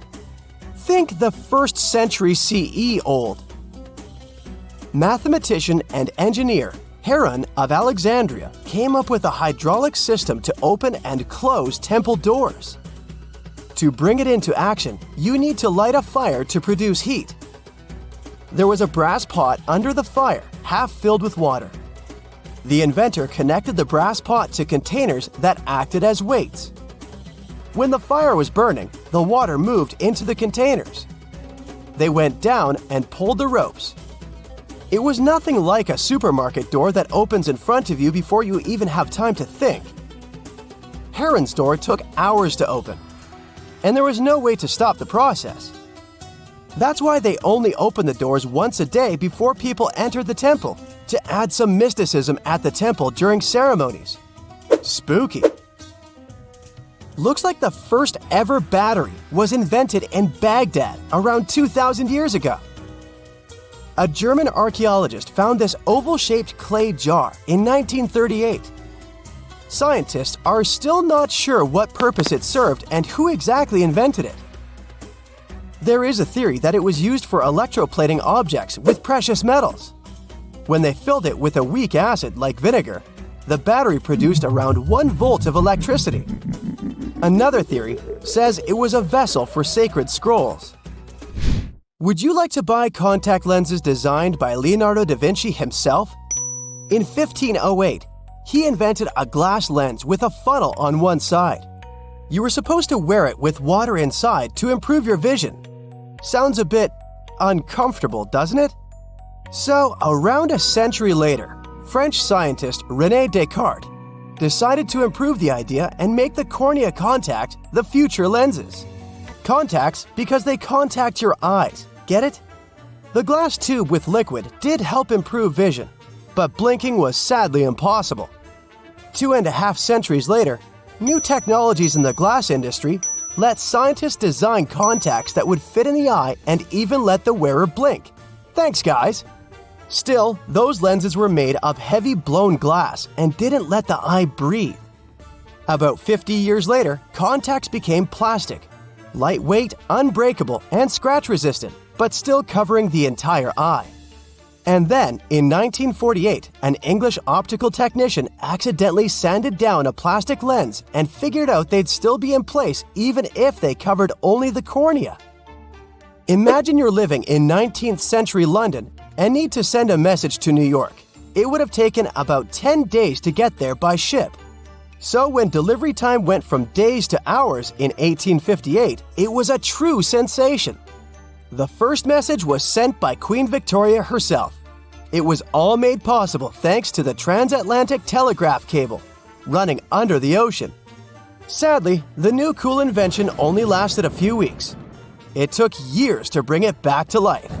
Think the 1st century CE old. Mathematician and engineer Heron of Alexandria came up with a hydraulic system to open and close temple doors. To bring it into action, you need to light a fire to produce heat. There was a brass pot under the fire, half filled with water. The inventor connected the brass pot to containers that acted as weights. When the fire was burning, the water moved into the containers. They went down and pulled the ropes. It was nothing like a supermarket door that opens in front of you before you even have time to think. Heron's door took hours to open, and there was no way to stop the process. That's why they only opened the doors once a day before people entered the temple, to add some mysticism at the temple during ceremonies. Spooky. Looks like the first ever battery was invented in Baghdad around 2,000 years ago. A German archaeologist found this oval-shaped clay jar in 1938. Scientists are still not sure what purpose it served and who exactly invented it. There is a theory that it was used for electroplating objects with precious metals. When they filled it with a weak acid like vinegar, the battery produced around 1 volt of electricity. Another theory says it was a vessel for sacred scrolls. Would you like to buy contact lenses designed by Leonardo da Vinci himself? In 1508, he invented a glass lens with a funnel on one side. You were supposed to wear it with water inside to improve your vision. Sounds a bit uncomfortable, doesn't it? So, around a century later, French scientist René Descartes decided to improve the idea and make the cornea contact the future lenses. Contacts because they contact your eyes, get it? The glass tube with liquid did help improve vision, but blinking was sadly impossible. 2.5 centuries later, new technologies in the glass industry let scientists design contacts that would fit in the eye and even let the wearer blink. Thanks, guys! Still, those lenses were made of heavy blown glass and didn't let the eye breathe. About 50 years later, contacts became plastic, lightweight, unbreakable, and scratch-resistant, but still covering the entire eye. And then, in 1948, an English optical technician accidentally sanded down a plastic lens and figured out they'd still be in place even if they covered only the cornea. Imagine you're living in 19th century London and need to send a message to New York. It would have taken about 10 days to get there by ship. So when delivery time went from days to hours in 1858, it was a true sensation. The first message was sent by Queen Victoria herself. It was all made possible thanks to the transatlantic telegraph cable, running under the ocean. Sadly, the new cool invention only lasted a few weeks. It took years to bring it back to life.